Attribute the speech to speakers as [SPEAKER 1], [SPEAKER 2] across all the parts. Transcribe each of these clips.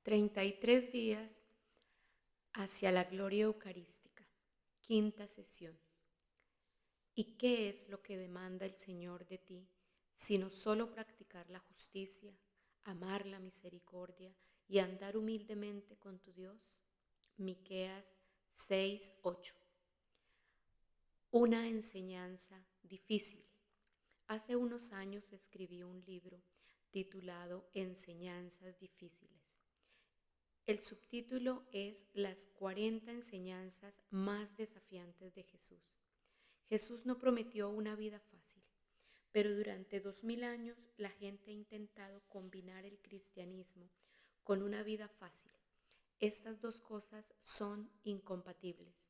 [SPEAKER 1] 33 días hacia la gloria eucarística. Quinta sesión. ¿Y qué es lo que demanda el Señor de ti, sino solo practicar la justicia, amar la misericordia y andar humildemente con tu Dios? Miqueas 6:8. Una enseñanza difícil. Hace unos años escribí un libro titulado Enseñanzas difíciles. El subtítulo es Las 40 enseñanzas más desafiantes de Jesús. Jesús no prometió una vida fácil, pero durante 2000 años la gente ha intentado combinar el cristianismo con una vida fácil. Estas dos cosas son incompatibles.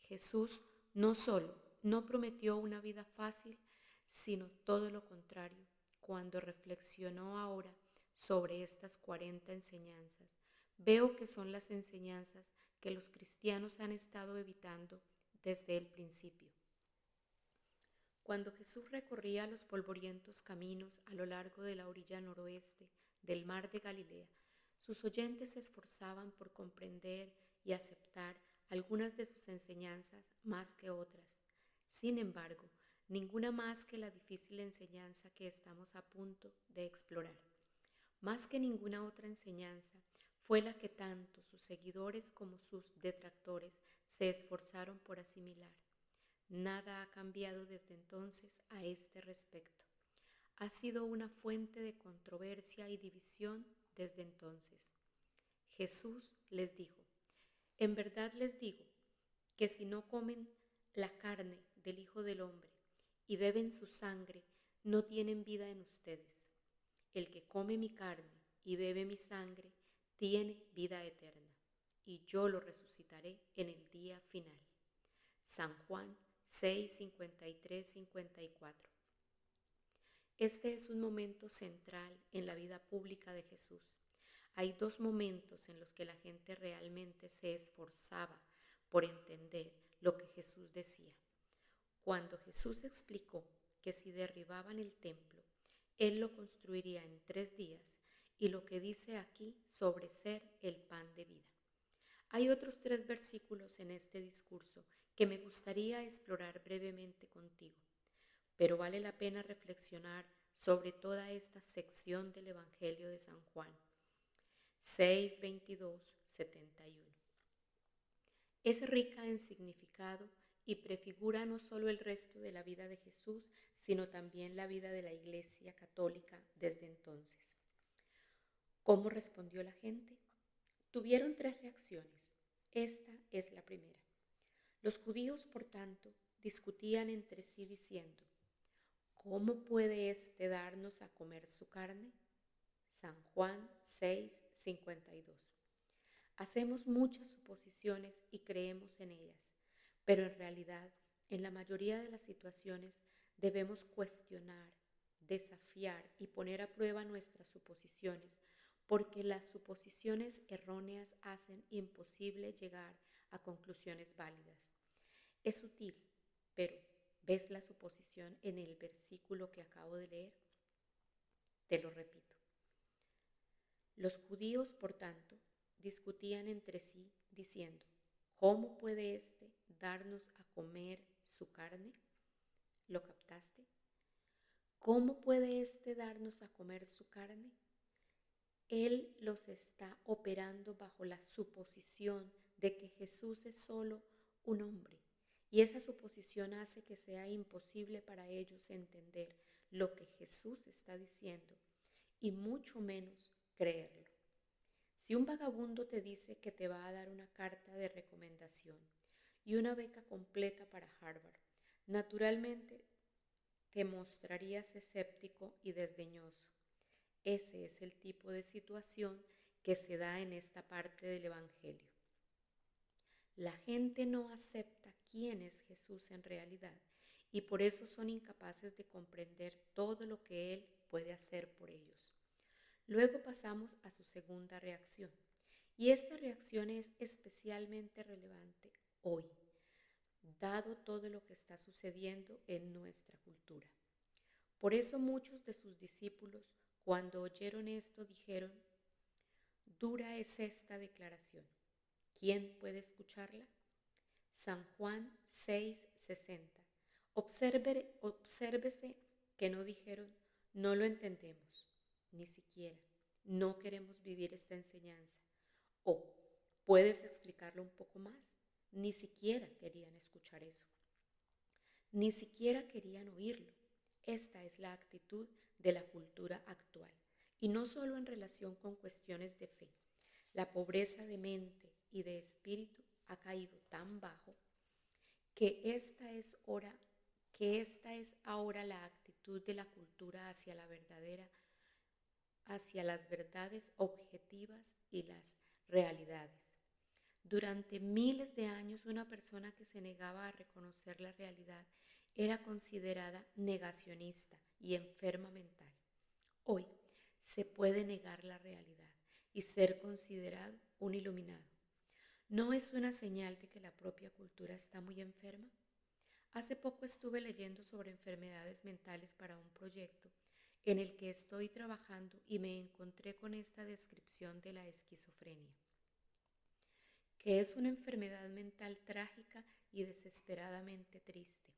[SPEAKER 1] Jesús no solo no prometió una vida fácil, sino todo lo contrario. Cuando reflexionó ahora sobre estas 40 enseñanzas, veo que son las enseñanzas que los cristianos han estado evitando desde el principio. Cuando Jesús recorría los polvorientos caminos a lo largo de la orilla noroeste del mar de Galilea, sus oyentes se esforzaban por comprender y aceptar algunas de sus enseñanzas más que otras. Sin embargo, ninguna más que la difícil enseñanza que estamos a punto de explorar. Más que ninguna otra enseñanza, fue la que tanto sus seguidores como sus detractores se esforzaron por asimilar. Nada ha cambiado desde entonces a este respecto. Ha sido una fuente de controversia y división desde entonces. Jesús les dijo, en verdad les digo que si no comen la carne del Hijo del Hombre y beben su sangre, no tienen vida en ustedes. El que come mi carne y bebe mi sangre tiene vida eterna, y yo lo resucitaré en el día final. San Juan 6, 53, 54. Este es un momento central en la vida pública de Jesús. Hay dos momentos en los que la gente realmente se esforzaba por entender lo que Jesús decía. Cuando Jesús explicó que si derribaban el templo, Él lo construiría en 3 días, y lo que dice aquí sobre ser el pan de vida. Hay otros 3 versículos en este discurso que me gustaría explorar brevemente contigo, pero vale la pena reflexionar sobre toda esta sección del Evangelio de San Juan 6, 22, 71. Es rica en significado y prefigura no solo el resto de la vida de Jesús, sino también la vida de la Iglesia católica desde entonces. ¿Cómo respondió la gente? Tuvieron 3 reacciones. Esta es la primera. Los judíos, por tanto, discutían entre sí diciendo, ¿cómo puede éste darnos a comer su carne? San Juan 6, 52. Hacemos muchas suposiciones y creemos en ellas, pero en realidad, en la mayoría de las situaciones, debemos cuestionar, desafiar y poner a prueba nuestras suposiciones, porque las suposiciones erróneas hacen imposible llegar a conclusiones válidas. Es sutil, pero ¿ves la suposición en el versículo que acabo de leer? Te lo repito. Los judíos, por tanto, discutían entre sí diciendo, ¿cómo puede éste darnos a comer su carne? ¿Lo captaste? ¿Cómo puede éste darnos a comer su carne? Él los está operando bajo la suposición de que Jesús es solo un hombre, y esa suposición hace que sea imposible para ellos entender lo que Jesús está diciendo, y mucho menos creerlo. Si un vagabundo te dice que te va a dar una carta de recomendación y una beca completa para Harvard, naturalmente te mostrarías escéptico y desdeñoso. Ese es el tipo de situación que se da en esta parte del Evangelio. La gente no acepta quién es Jesús en realidad y por eso son incapaces de comprender todo lo que Él puede hacer por ellos. Luego pasamos a su segunda reacción, y esta reacción es especialmente relevante hoy, dado todo lo que está sucediendo en nuestra cultura. Por eso muchos de sus discípulos, cuando oyeron esto, dijeron, Dura es esta declaración. ¿Quién puede escucharla? San Juan 6:60. Obsérvese que no dijeron, no lo entendemos, ni siquiera, no queremos vivir esta enseñanza. O, ¿puedes explicarlo un poco más? Ni siquiera querían escuchar eso. Ni siquiera querían oírlo. Esta es la actitud de la cultura actual. Y no solo en relación con cuestiones de fe. La pobreza de mente y de espíritu ha caído tan bajo que esta es ahora la actitud de la cultura hacia las verdades objetivas y las realidades. Durante miles de años, una persona que se negaba a reconocer la realidad era considerada negacionista y enferma mental. Hoy se puede negar la realidad y ser considerado un iluminado. ¿No es una señal de que la propia cultura está muy enferma? Hace poco estuve leyendo sobre enfermedades mentales para un proyecto en el que estoy trabajando y me encontré con esta descripción de la esquizofrenia, que es una enfermedad mental trágica y desesperadamente triste.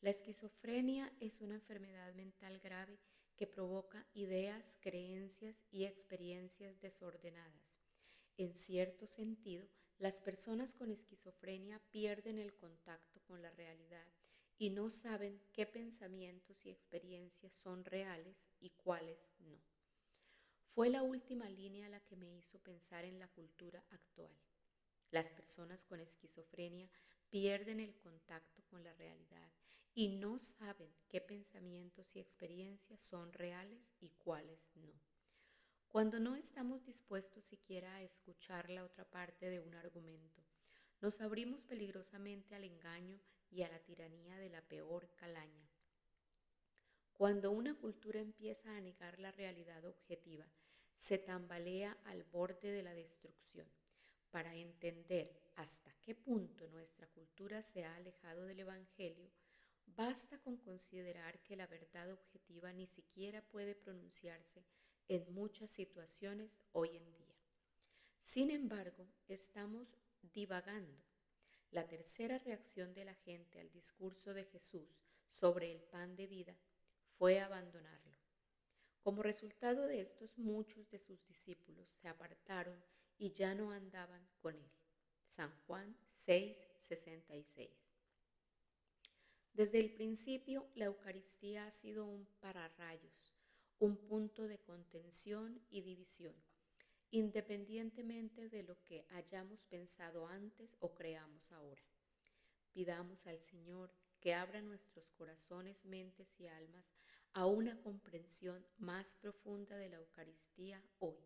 [SPEAKER 1] La esquizofrenia es una enfermedad mental grave que provoca ideas, creencias y experiencias desordenadas. En cierto sentido, las personas con esquizofrenia pierden el contacto con la realidad y no saben qué pensamientos y experiencias son reales y cuáles no. Fue la última línea la que me hizo pensar en la cultura actual. Las personas con esquizofrenia pierden el contacto con la realidad y no saben qué pensamientos y experiencias son reales y cuáles no. Cuando no estamos dispuestos siquiera a escuchar la otra parte de un argumento, nos abrimos peligrosamente al engaño y a la tiranía de la peor calaña. Cuando una cultura empieza a negar la realidad objetiva, se tambalea al borde de la destrucción. Para entender hasta qué punto nuestra cultura se ha alejado del Evangelio, basta con considerar que la verdad objetiva ni siquiera puede pronunciarse en muchas situaciones hoy en día. Sin embargo, estamos divagando. La tercera reacción de la gente al discurso de Jesús sobre el pan de vida fue abandonarlo. Como resultado de estos, muchos de sus discípulos se apartaron y ya no andaban con él. San Juan 6:66. Desde el principio, la Eucaristía ha sido un pararrayos, un punto de contención y división, independientemente de lo que hayamos pensado antes o creamos ahora. Pidamos al Señor que abra nuestros corazones, mentes y almas a una comprensión más profunda de la Eucaristía hoy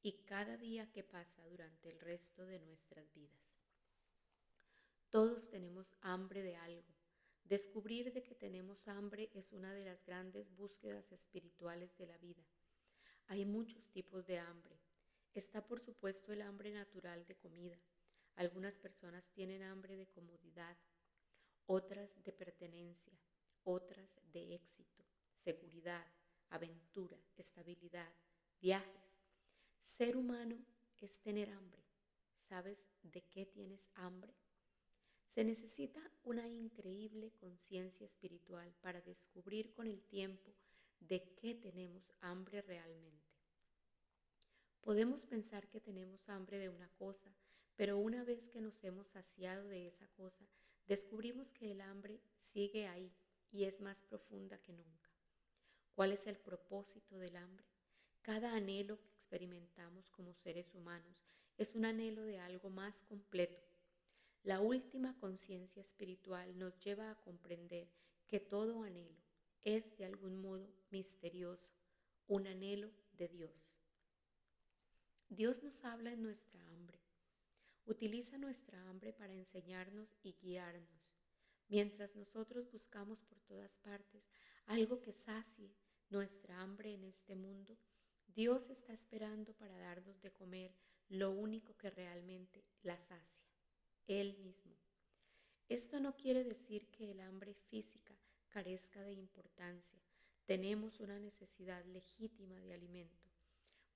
[SPEAKER 1] y cada día que pasa durante el resto de nuestras vidas. Todos tenemos hambre de algo. Descubrir de que tenemos hambre es una de las grandes búsquedas espirituales de la vida. Hay muchos tipos de hambre. Está por supuesto el hambre natural de comida. Algunas personas tienen hambre de comodidad, otras de pertenencia, otras de éxito, seguridad, aventura, estabilidad, viajes. Ser humano es tener hambre. ¿Sabes de qué tienes hambre? Se necesita una increíble conciencia espiritual para descubrir con el tiempo de qué tenemos hambre realmente. Podemos pensar que tenemos hambre de una cosa, pero una vez que nos hemos saciado de esa cosa, descubrimos que el hambre sigue ahí y es más profunda que nunca. ¿Cuál es el propósito del hambre? Cada anhelo que experimentamos como seres humanos es un anhelo de algo más completo. La última conciencia espiritual nos lleva a comprender que todo anhelo es de algún modo misterioso, un anhelo de Dios. Dios nos habla en nuestra hambre. Utiliza nuestra hambre para enseñarnos y guiarnos, mientras nosotros buscamos por todas partes algo que sacie nuestra hambre en este mundo. Dios está esperando para darnos de comer lo único que realmente la sacia, Él mismo. Esto no quiere decir que el hambre física carezca de importancia. Tenemos una necesidad legítima de alimento.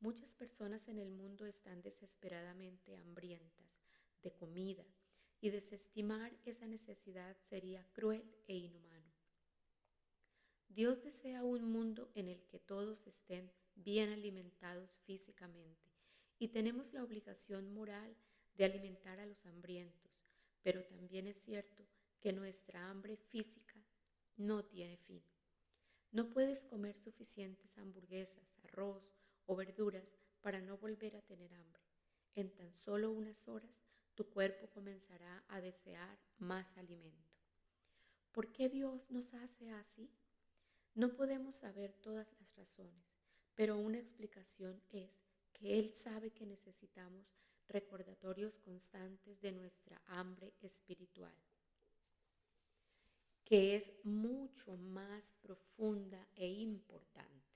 [SPEAKER 1] Muchas personas en el mundo están desesperadamente hambrientas de comida y desestimar esa necesidad sería cruel e inhumano. Dios desea un mundo en el que todos estén bien alimentados físicamente y tenemos la obligación moral de alimentar a los hambrientos, pero también es cierto que nuestra hambre física no tiene fin. No puedes comer suficientes hamburguesas, arroz o verduras para no volver a tener hambre. En tan solo unas horas tu cuerpo comenzará a desear más alimento. ¿Por qué Dios nos hace así? No podemos saber todas las razones, pero una explicación es que Él sabe que necesitamos recordatorios constantes de nuestra hambre espiritual, que es mucho más profunda e importante.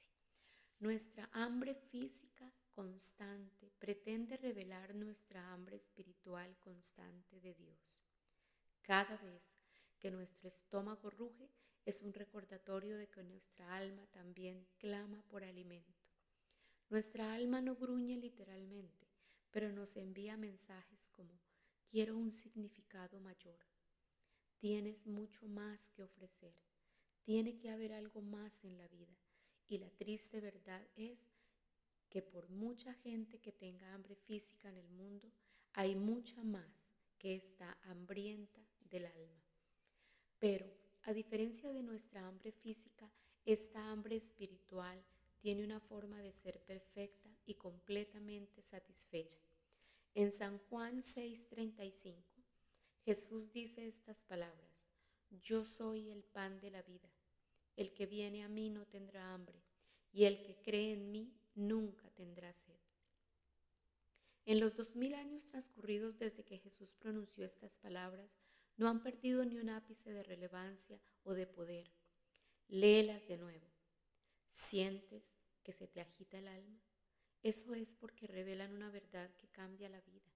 [SPEAKER 1] Nuestra hambre física constante pretende revelar nuestra hambre espiritual constante de Dios. Cada vez que nuestro estómago ruge es un recordatorio de que nuestra alma también clama por alimento. Nuestra alma no gruñe literalmente, pero nos envía mensajes como quiero un significado mayor. Tienes mucho más que ofrecer. Tiene que haber algo más en la vida. Y la triste verdad es que por mucha gente que tenga hambre física en el mundo, hay mucha más que está hambrienta del alma. Pero, a diferencia de nuestra hambre física, esta hambre espiritual tiene una forma de ser perfecta y completamente satisfecha. En San Juan 6:35, Jesús dice estas palabras: Yo soy el pan de la vida. El que viene a mí no tendrá hambre, y el que cree en mí nunca tendrá sed. En los 2000 años transcurridos desde que Jesús pronunció estas palabras, no han perdido ni un ápice de relevancia o de poder. Léelas de nuevo. ¿Sientes que se te agita el alma? Eso es porque revelan una verdad que cambia la vida.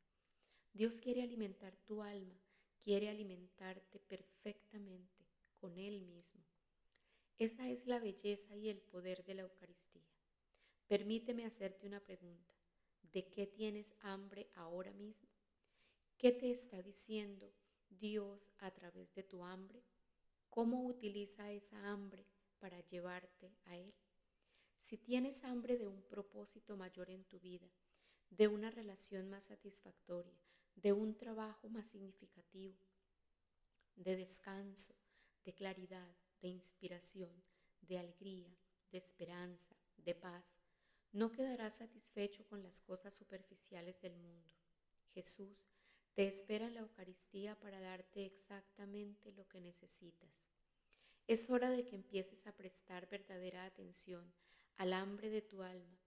[SPEAKER 1] Dios quiere alimentar tu alma, quiere alimentarte perfectamente con Él mismo. Esa es la belleza y el poder de la Eucaristía. Permíteme hacerte una pregunta. ¿De qué tienes hambre ahora mismo? ¿Qué te está diciendo Dios a través de tu hambre? ¿Cómo utiliza esa hambre para llevarte a Él? Si tienes hambre de un propósito mayor en tu vida, de una relación más satisfactoria, de un trabajo más significativo, de descanso, de claridad, de inspiración, de alegría, de esperanza, de paz, no quedarás satisfecho con las cosas superficiales del mundo. Jesús te espera en la Eucaristía para darte exactamente lo que necesitas. Es hora de que empieces a prestar verdadera atención al hambre de tu alma.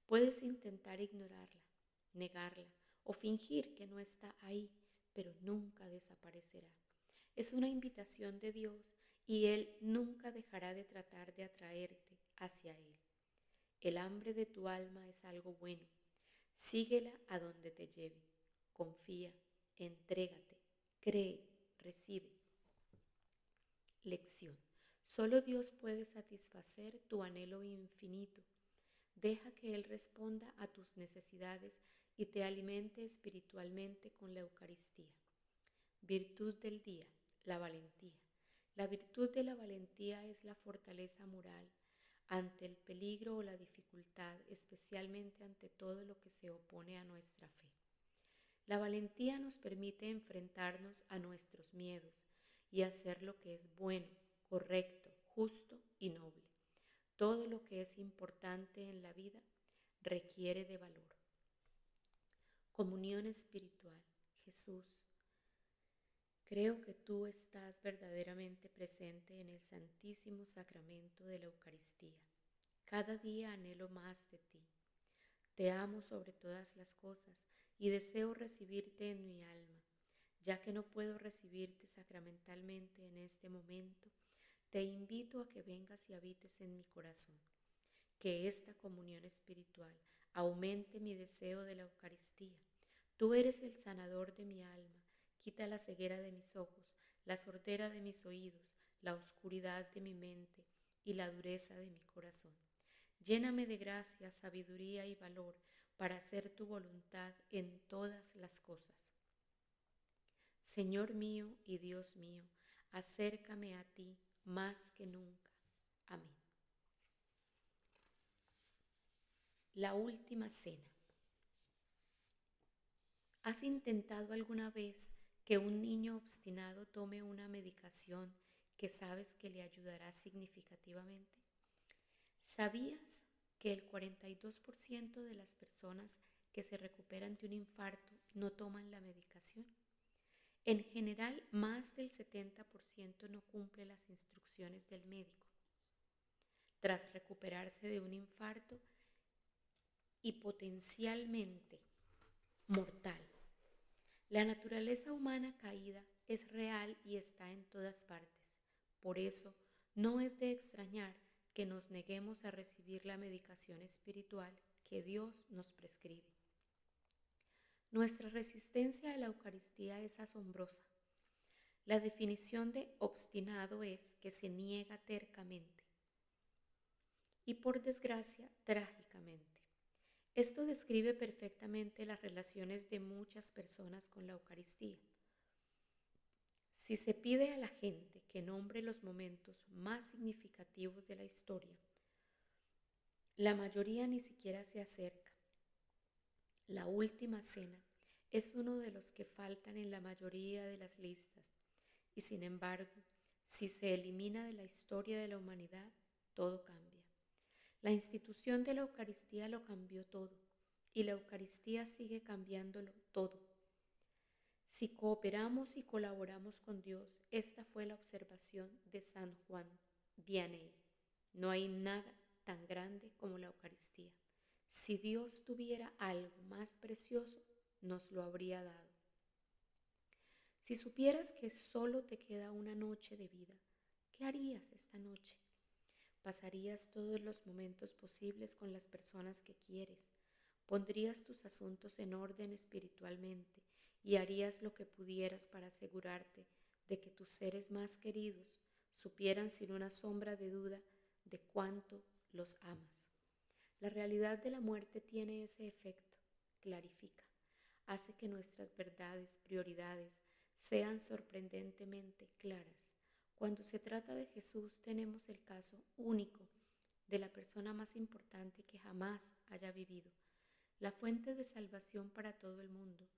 [SPEAKER 1] Puedes intentar ignorarla, negarla o fingir que no está ahí, pero nunca desaparecerá. Es una invitación de Dios y Él nunca dejará de tratar de atraerte hacia Él. El hambre de tu alma es algo bueno. Síguela a donde te lleve. Confía, entrégate, cree, recibe. Lección. Solo Dios puede satisfacer tu anhelo infinito. Deja que Él responda a tus necesidades y te alimente espiritualmente con la Eucaristía. Virtud del día, la valentía. La virtud de la valentía es la fortaleza moral ante el peligro o la dificultad, especialmente ante todo lo que se opone a nuestra fe. La valentía nos permite enfrentarnos a nuestros miedos y hacer lo que es bueno, correcto, justo y noble. Todo lo que es importante en la vida requiere de valor. Comunión espiritual. Jesús, creo que tú estás verdaderamente presente en el Santísimo Sacramento de la Eucaristía. Cada día anhelo más de ti. Te amo sobre todas las cosas y deseo recibirte en mi alma. Ya que no puedo recibirte sacramentalmente en este momento, te invito a que vengas y habites en mi corazón. Que esta comunión espiritual aumente mi deseo de la Eucaristía. Tú eres el sanador de mi alma. Quita la ceguera de mis ojos, la sordera de mis oídos, la oscuridad de mi mente y la dureza de mi corazón. Lléname de gracia, sabiduría y valor para hacer tu voluntad en todas las cosas. Señor mío y Dios mío, acércame a ti más que nunca. Amén. La última cena. ¿Has intentado alguna vez que un niño obstinado tome una medicación que sabes que le ayudará significativamente? ¿Sabías que el 42% de las personas que se recuperan de un infarto no toman la medicación? En general, más del 70% no cumple las instrucciones del médico. Tras recuperarse de un infarto y potencialmente mortal, la naturaleza humana caída es real y está en todas partes. Por eso, no es de extrañar que nos neguemos a recibir la medicación espiritual que Dios nos prescribe. Nuestra resistencia a la Eucaristía es asombrosa. La definición de obstinado es que se niega tercamente y, por desgracia, trágicamente. Esto describe perfectamente las relaciones de muchas personas con la Eucaristía. Si se pide a la gente que nombre los momentos más significativos de la historia, la mayoría ni siquiera se acerca. La última cena es uno de los que faltan en la mayoría de las listas y, sin embargo, si se elimina de la historia de la humanidad, todo cambia. La institución de la Eucaristía lo cambió todo y la Eucaristía sigue cambiándolo todo. Si cooperamos y colaboramos con Dios, esta fue la observación de San Juan Vianney. No hay nada tan grande como la Eucaristía. Si Dios tuviera algo más precioso, nos lo habría dado. Si supieras que solo te queda una noche de vida, ¿qué harías esta noche? Pasarías todos los momentos posibles con las personas que quieres, pondrías tus asuntos en orden espiritualmente y harías lo que pudieras para asegurarte de que tus seres más queridos supieran sin una sombra de duda de cuánto los amas. La realidad de la muerte tiene ese efecto, clarifica, hace que nuestras verdades, prioridades, sean sorprendentemente claras. Cuando se trata de Jesús tenemos el caso único de la persona más importante que jamás haya vivido, la fuente de salvación para todo el mundo,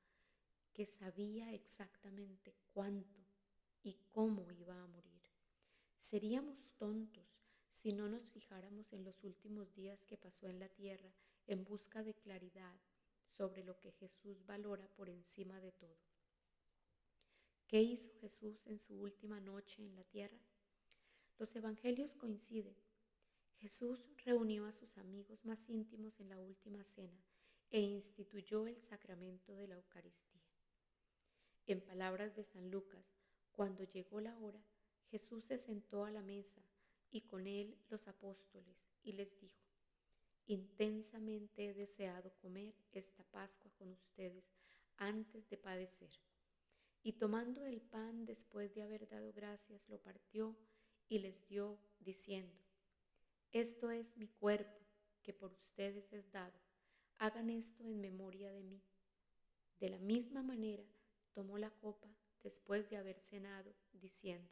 [SPEAKER 1] que sabía exactamente cuánto y cómo iba a morir. Seríamos tontos si no nos fijáramos en los últimos días que pasó en la tierra en busca de claridad sobre lo que Jesús valora por encima de todo. ¿Qué hizo Jesús en su última noche en la tierra? Los evangelios coinciden. Jesús reunió a sus amigos más íntimos en la última cena e instituyó el sacramento de la Eucaristía. En palabras de San Lucas, cuando llegó la hora, Jesús se sentó a la mesa y con él los apóstoles y les dijo: intensamente he deseado comer esta Pascua con ustedes antes de padecer. Y tomando el pan después de haber dado gracias, lo partió y les dio, diciendo: esto es mi cuerpo, que por ustedes es dado. Hagan esto en memoria de mí. De la misma manera, tomó la copa después de haber cenado, diciendo: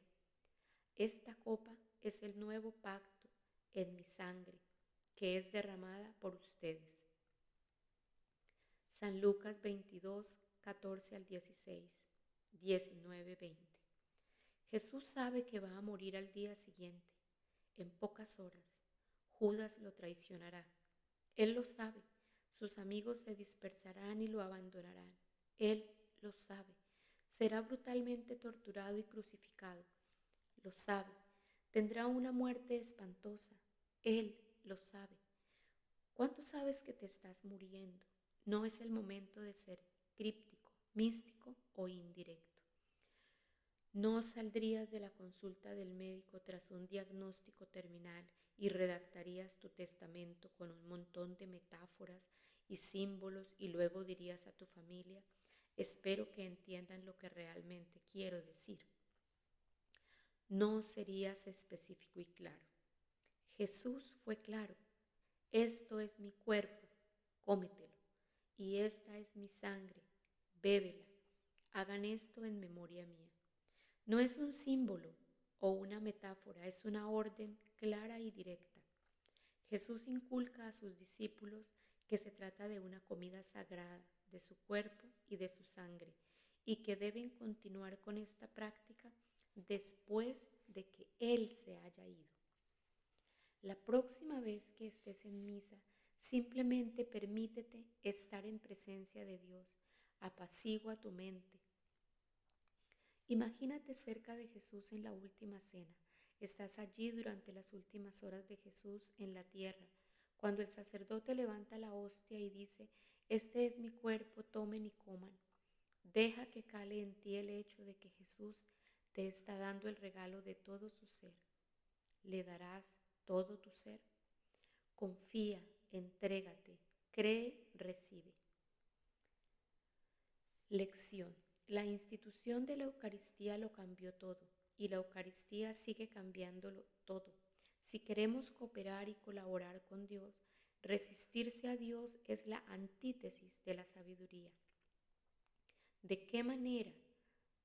[SPEAKER 1] esta copa es el nuevo pacto en mi sangre, que es derramada por ustedes. San Lucas 22, 14 al 16, 19, 20. Jesús sabe que va a morir al día siguiente, en pocas horas. Judas lo traicionará. Él lo sabe. Sus amigos se dispersarán y lo abandonarán. Él lo sabe. Será brutalmente torturado y crucificado. Lo sabe. Tendrá una muerte espantosa. Él lo sabe. ¿Cuánto sabes que te estás muriendo? No es el momento de ser críptico, místico o indirecto. No saldrías de la consulta del médico tras un diagnóstico terminal y redactarías tu testamento con un montón de metáforas y símbolos y luego dirías a tu familia: espero que entiendan lo que realmente quiero decir. No serías específico y claro. Jesús fue claro. esto es mi cuerpo, cómetelo, y esta es mi sangre, bébela. Hagan esto en memoria mía. No es un símbolo o una metáfora, es una orden clara y directa. Jesús inculca a sus discípulos que se trata de una comida sagrada, de su cuerpo y de su sangre, y que deben continuar con esta práctica después de que Él se haya ido. La próxima vez que estés en misa, simplemente permítete estar en presencia de Dios, apacigua tu mente. Imagínate cerca de Jesús en la última cena. Estás allí durante las últimas horas de Jesús en la tierra, cuando el sacerdote levanta la hostia y dice, este es mi cuerpo, tomen y coman. Deja que cale en ti el hecho de que Jesús te está dando el regalo de todo su ser. ¿Le darás todo tu ser? Confía, entrégate, cree, recibe. Lección. La institución de la Eucaristía lo cambió todo y la Eucaristía sigue cambiándolo todo. Si queremos cooperar y colaborar con Dios, resistirse a Dios es la antítesis de la sabiduría. ¿De qué manera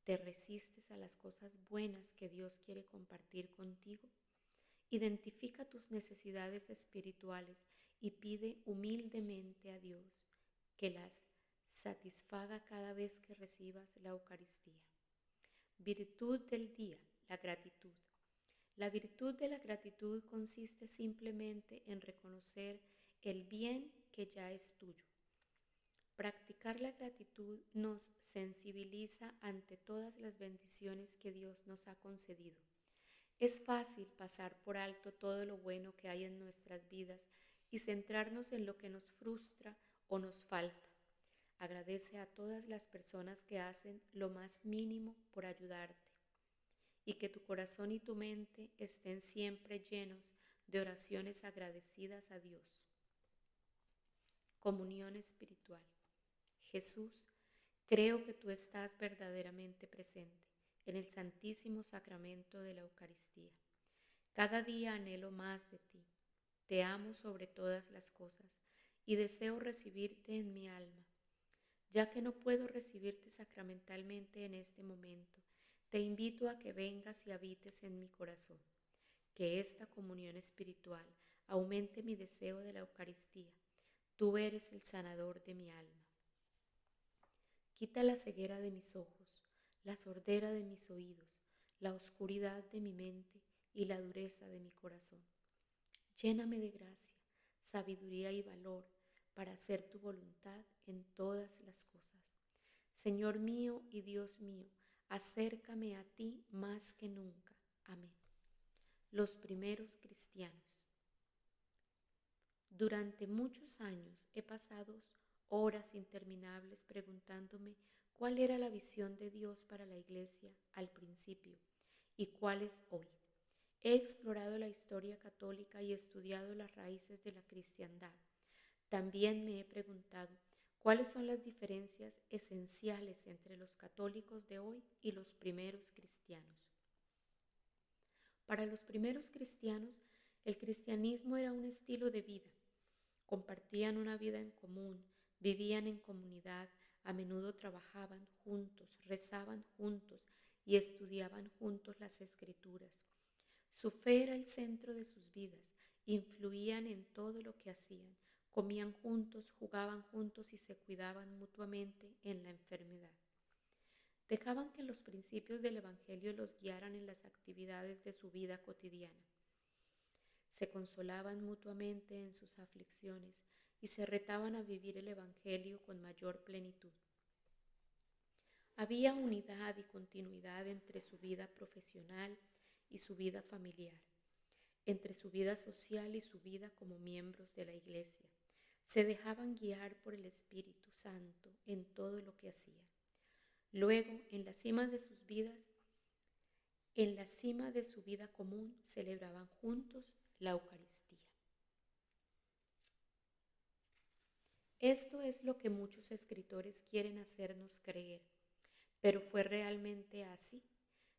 [SPEAKER 1] te resistes a las cosas buenas que Dios quiere compartir contigo? Identifica tus necesidades espirituales y pide humildemente a Dios que las satisfaga cada vez que recibas la Eucaristía. Virtud del día, la gratitud. La virtud de la gratitud consiste simplemente en reconocer el bien que ya es tuyo. Practicar la gratitud nos sensibiliza ante todas las bendiciones que Dios nos ha concedido. Es fácil pasar por alto todo lo bueno que hay en nuestras vidas y centrarnos en lo que nos frustra o nos falta. Agradece a todas las personas que hacen lo más mínimo por ayudarte y que tu corazón y tu mente estén siempre llenos de oraciones agradecidas a Dios. Comunión espiritual. Jesús, creo que tú estás verdaderamente presente en el Santísimo Sacramento de la Eucaristía. Cada día anhelo más de ti. Te amo sobre todas las cosas y deseo recibirte en mi alma. Ya que no puedo recibirte sacramentalmente en este momento, te invito a que vengas y habites en mi corazón. Que esta comunión espiritual aumente mi deseo de la Eucaristía. Tú eres el sanador de mi alma. Quita la ceguera de mis ojos, la sordera de mis oídos, la oscuridad de mi mente y la dureza de mi corazón. Lléname de gracia, sabiduría y valor para hacer tu voluntad en todas las cosas. Señor mío y Dios mío, acércame a ti más que nunca. Amén. Los primeros cristianos. Durante muchos años he pasado horas interminables preguntándome cuál era la visión de Dios para la Iglesia al principio y cuál es hoy. He explorado la historia católica y estudiado las raíces de la cristiandad. También me he preguntado cuáles son las diferencias esenciales entre los católicos de hoy y los primeros cristianos. Para los primeros cristianos, el cristianismo era un estilo de vida. Compartían una vida en común, vivían en comunidad, a menudo trabajaban juntos, rezaban juntos y estudiaban juntos las Escrituras. Su fe era el centro de sus vidas, influían en todo lo que hacían, comían juntos, jugaban juntos y se cuidaban mutuamente en la enfermedad. Dejaban que los principios del Evangelio los guiaran en las actividades de su vida cotidiana. Se consolaban mutuamente en sus aflicciones y se retaban a vivir el Evangelio con mayor plenitud. Había unidad y continuidad entre su vida profesional y su vida familiar, entre su vida social y su vida como miembros de la Iglesia. Se dejaban guiar por el Espíritu Santo en todo lo que hacían. Luego, en la cima de sus vidas, en la cima de su vida común, celebraban juntos la Eucaristía. Esto es lo que muchos escritores quieren hacernos creer, pero ¿fue realmente así?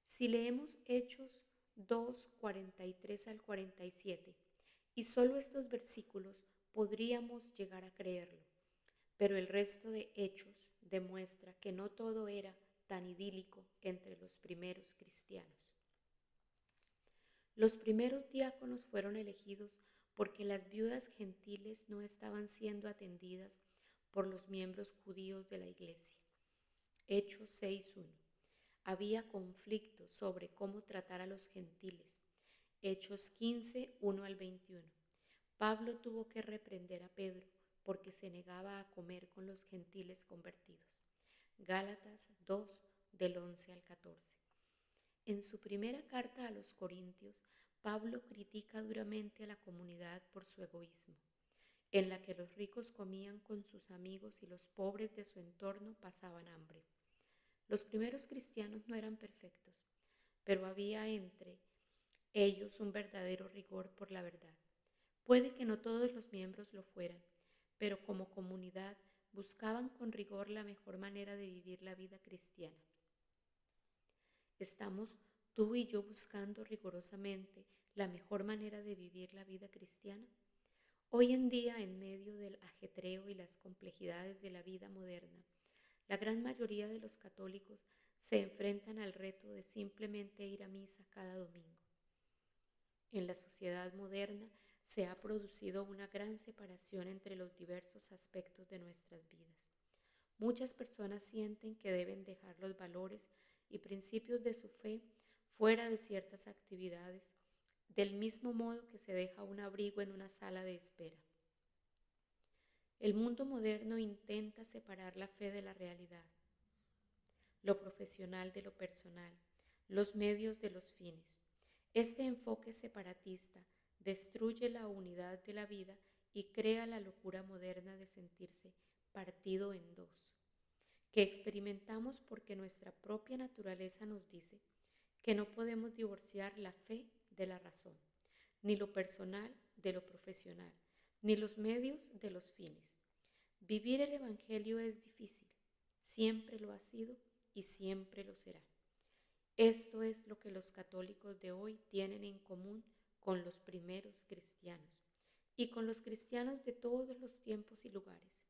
[SPEAKER 1] Si leemos Hechos 2, 43 al 47, y solo estos versículos, podríamos llegar a creerlo, pero el resto de hechos demuestra que no todo era tan idílico entre los primeros cristianos. Los primeros diáconos fueron elegidos porque las viudas gentiles no estaban siendo atendidas por los miembros judíos de la iglesia. Hechos 6:1. Había conflicto sobre cómo tratar a los gentiles. Hechos 15:1-21. Pablo tuvo que reprender a Pedro porque se negaba a comer con los gentiles convertidos. Gálatas 2, del 11 al 14. En su primera carta a los Corintios, Pablo critica duramente a la comunidad por su egoísmo, en la que los ricos comían con sus amigos y los pobres de su entorno pasaban hambre. Los primeros cristianos no eran perfectos, pero había entre ellos un verdadero rigor por la verdad. Puede que no todos los miembros lo fueran, pero como comunidad buscaban con rigor la mejor manera de vivir la vida cristiana. ¿Estamos tú y yo buscando rigurosamente la mejor manera de vivir la vida cristiana? Hoy en día, en medio del ajetreo y las complejidades de la vida moderna, la gran mayoría de los católicos se enfrentan al reto de simplemente ir a misa cada domingo. En la sociedad moderna se ha producido una gran separación entre los diversos aspectos de nuestras vidas. Muchas personas sienten que deben dejar los valores y principios de su fe fuera de ciertas actividades, del mismo modo que se deja un abrigo en una sala de espera. El mundo moderno intenta separar la fe de la realidad, lo profesional de lo personal, los medios de los fines. Este enfoque separatista destruye la unidad de la vida y crea la locura moderna de sentirse partido en dos, que experimentamos porque nuestra propia naturaleza nos dice que no podemos divorciar la fe de la razón, ni lo personal de lo profesional, ni los medios de los fines. Vivir el Evangelio es difícil, siempre lo ha sido y siempre lo será. Esto es lo que los católicos de hoy tienen en común con los primeros cristianos y con los cristianos de todos los tiempos y lugares.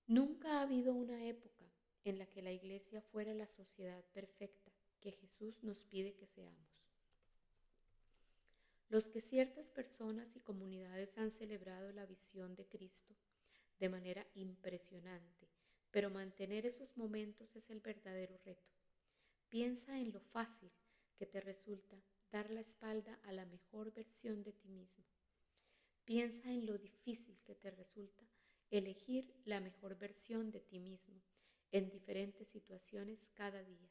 [SPEAKER 1] Nunca ha habido una época en la que la Iglesia fuera la sociedad perfecta que Jesús nos pide que seamos. Los que ciertas personas y comunidades han celebrado la visión de Cristo de manera impresionante, pero mantener esos momentos es el verdadero reto. Piensa en lo fácil que te resulta dar la espalda a la mejor versión de ti mismo. Piensa en lo difícil que te resulta elegir la mejor versión de ti mismo en diferentes situaciones cada día.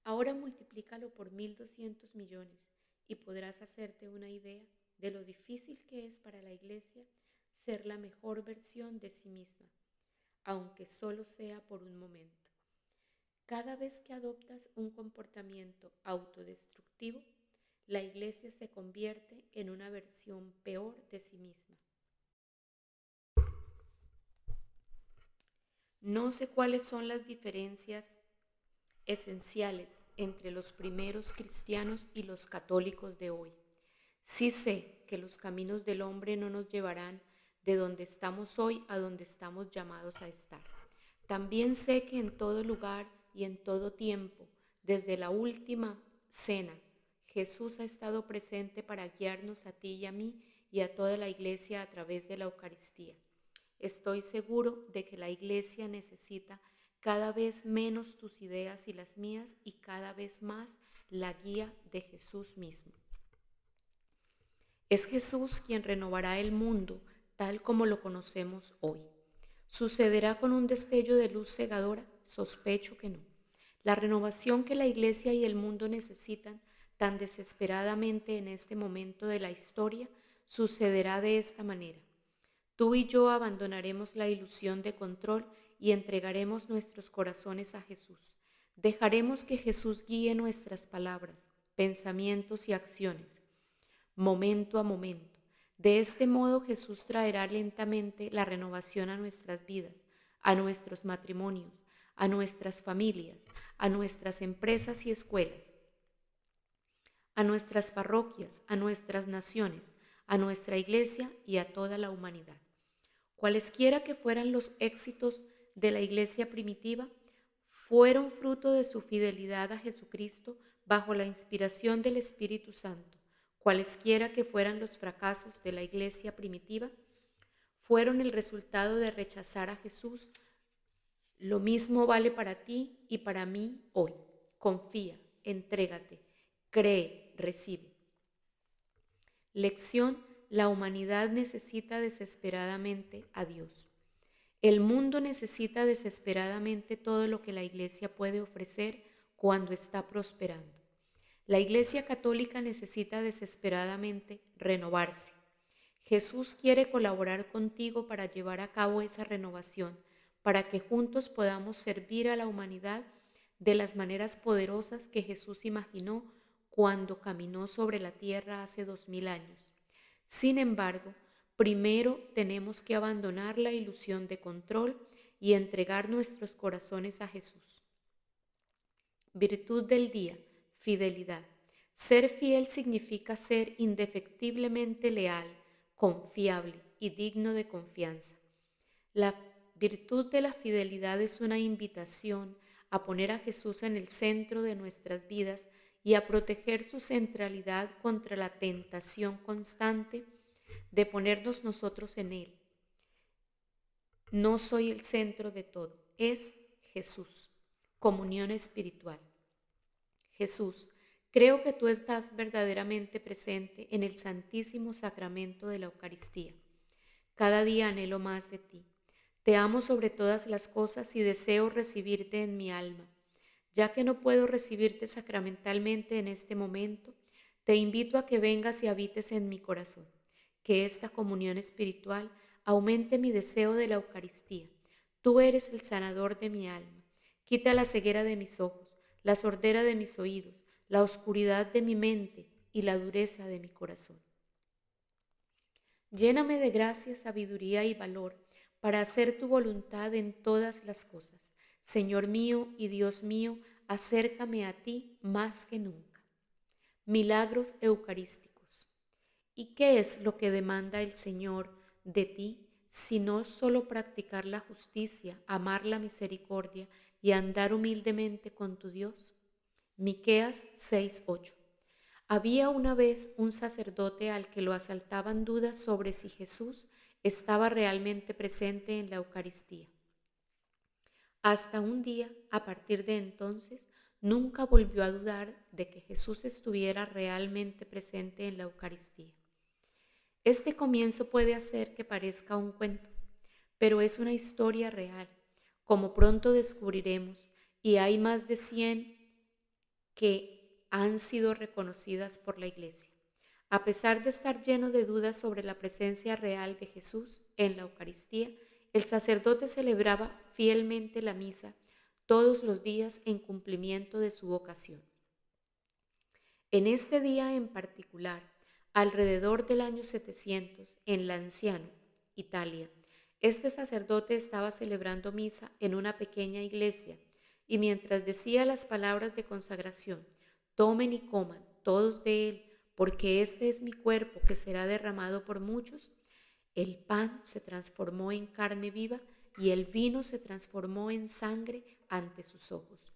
[SPEAKER 1] Ahora multiplícalo por 1.200 millones y podrás hacerte una idea de lo difícil que es para la Iglesia ser la mejor versión de sí misma, aunque solo sea por un momento. Cada vez que adoptas un comportamiento autodestructivo, la Iglesia se convierte en una versión peor de sí misma. No sé cuáles son las diferencias esenciales entre los primeros cristianos y los católicos de hoy. Sí sé que los caminos del hombre no nos llevarán de donde estamos hoy a donde estamos llamados a estar. También sé que en todo lugar y en todo tiempo, desde la última cena, Jesús ha estado presente para guiarnos a ti y a mí y a toda la Iglesia a través de la Eucaristía. Estoy seguro de que la Iglesia necesita cada vez menos tus ideas y las mías y cada vez más la guía de Jesús mismo. Es Jesús quien renovará el mundo tal como lo conocemos hoy. ¿Sucederá con un destello de luz cegadora? Sospecho que no. La renovación que la Iglesia y el mundo necesitan tan desesperadamente en este momento de la historia sucederá de esta manera. Tú y yo abandonaremos la ilusión de control y entregaremos nuestros corazones a Jesús. Dejaremos que Jesús guíe nuestras palabras, pensamientos y acciones, momento a momento. De este modo Jesús traerá lentamente la renovación a nuestras vidas, a nuestros matrimonios, a nuestras familias, a nuestras empresas y escuelas, a nuestras parroquias, a nuestras naciones, a nuestra iglesia y a toda la humanidad. Cualesquiera que fueran los éxitos de la iglesia primitiva, fueron fruto de su fidelidad a Jesucristo bajo la inspiración del Espíritu Santo. Cualesquiera que fueran los fracasos de la iglesia primitiva, fueron el resultado de rechazar a Jesús. Lo mismo vale para ti y para mí hoy. Confía, entrégate, cree, recibe. Lección: la humanidad necesita desesperadamente a Dios. El mundo necesita desesperadamente todo lo que la Iglesia puede ofrecer cuando está prosperando. La Iglesia Católica necesita desesperadamente renovarse. Jesús quiere colaborar contigo para llevar a cabo esa renovación, para que juntos podamos servir a la humanidad de las maneras poderosas que Jesús imaginó cuando caminó sobre la tierra hace 2000 años. Sin embargo, primero tenemos que abandonar la ilusión de control y entregar nuestros corazones a Jesús. Virtud del día: fidelidad. Ser fiel significa ser indefectiblemente leal, confiable y digno de confianza. La virtud de la fidelidad es una invitación a poner a Jesús en el centro de nuestras vidas y a proteger su centralidad contra la tentación constante de ponernos nosotros en Él. No soy el centro de todo, es Jesús. Comunión espiritual. Jesús, creo que tú estás verdaderamente presente en el Santísimo Sacramento de la Eucaristía. Cada día anhelo más de ti. Te amo sobre todas las cosas y deseo recibirte en mi alma. Ya que no puedo recibirte sacramentalmente en este momento, te invito a que vengas y habites en mi corazón, que esta comunión espiritual aumente mi deseo de la Eucaristía. Tú eres el sanador de mi alma. Quita la ceguera de mis ojos, la sordera de mis oídos, la oscuridad de mi mente y la dureza de mi corazón. Lléname de gracia, sabiduría y valor para hacer tu voluntad en todas las cosas. Señor mío y Dios mío, acércame a ti más que nunca. Milagros eucarísticos. ¿Y qué es lo que demanda el Señor de ti, sino solo practicar la justicia, amar la misericordia y andar humildemente con tu Dios? Miqueas 6:8. Había una vez un sacerdote al que lo asaltaban dudas sobre si Jesús estaba realmente presente en la Eucaristía. Hasta un día, a partir de entonces, nunca volvió a dudar de que Jesús estuviera realmente presente en la Eucaristía. Este comienzo puede hacer que parezca un cuento, pero es una historia real, como pronto descubriremos, y hay más de 100 que han sido reconocidas por la Iglesia. A pesar de estar lleno de dudas sobre la presencia real de Jesús en la Eucaristía, el sacerdote celebraba fielmente la misa todos los días en cumplimiento de su vocación. En este día en particular, alrededor del año 700, en Lanciano, Italia, este sacerdote estaba celebrando misa en una pequeña iglesia y mientras decía las palabras de consagración: tomen y coman todos de él, porque este es mi cuerpo que será derramado por muchos, el pan se transformó en carne viva y el vino se transformó en sangre ante sus ojos.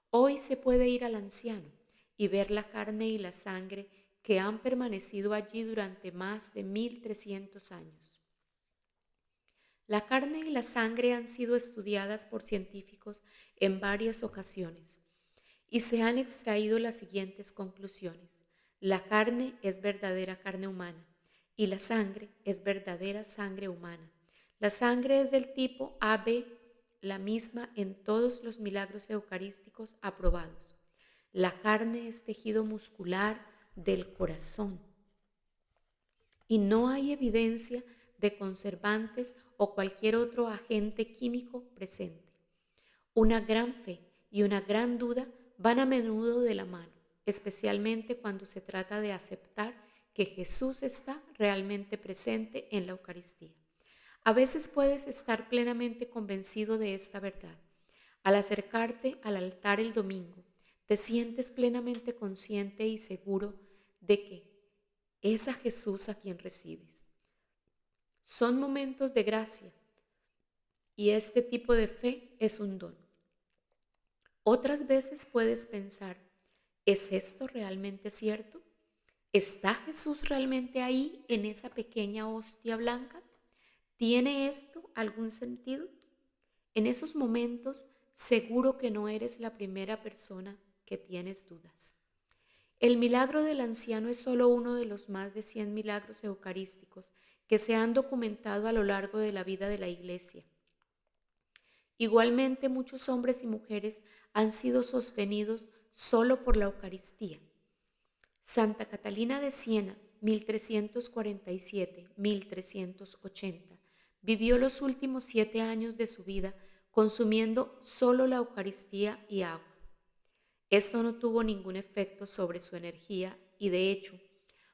[SPEAKER 1] Hoy se puede ir al anciano y ver la carne y la sangre que han permanecido allí durante más de 1300 años. La carne y la sangre han sido estudiadas por científicos en varias ocasiones y se han extraído las siguientes conclusiones. La carne es verdadera carne humana y la sangre es verdadera sangre humana. La sangre es del tipo AB, la misma en todos los milagros eucarísticos aprobados. La carne es tejido muscular del corazón y no hay evidencia de conservantes o cualquier otro agente químico presente. Una gran fe y una gran duda van a menudo de la mano, especialmente cuando se trata de aceptar que Jesús está realmente presente en la Eucaristía. A veces puedes estar plenamente convencido de esta verdad. Al acercarte al altar el domingo, te sientes plenamente consciente y seguro de que es a Jesús a quien recibes. Son momentos de gracia y este tipo de fe es un don. Otras veces puedes pensar, ¿es esto realmente cierto? ¿Está Jesús realmente ahí en esa pequeña hostia blanca? ¿Tiene esto algún sentido? En esos momentos, seguro que no eres la primera persona que tienes dudas. El milagro del anciano es solo uno de los más de 100 milagros eucarísticos que se han documentado a lo largo de la vida de la Iglesia. Igualmente, muchos hombres y mujeres han sido sostenidos solo por la Eucaristía. Santa Catalina de Siena, 1347-1380, vivió los últimos 7 años de su vida consumiendo solo la Eucaristía y agua. Esto no tuvo ningún efecto sobre su energía y, de hecho,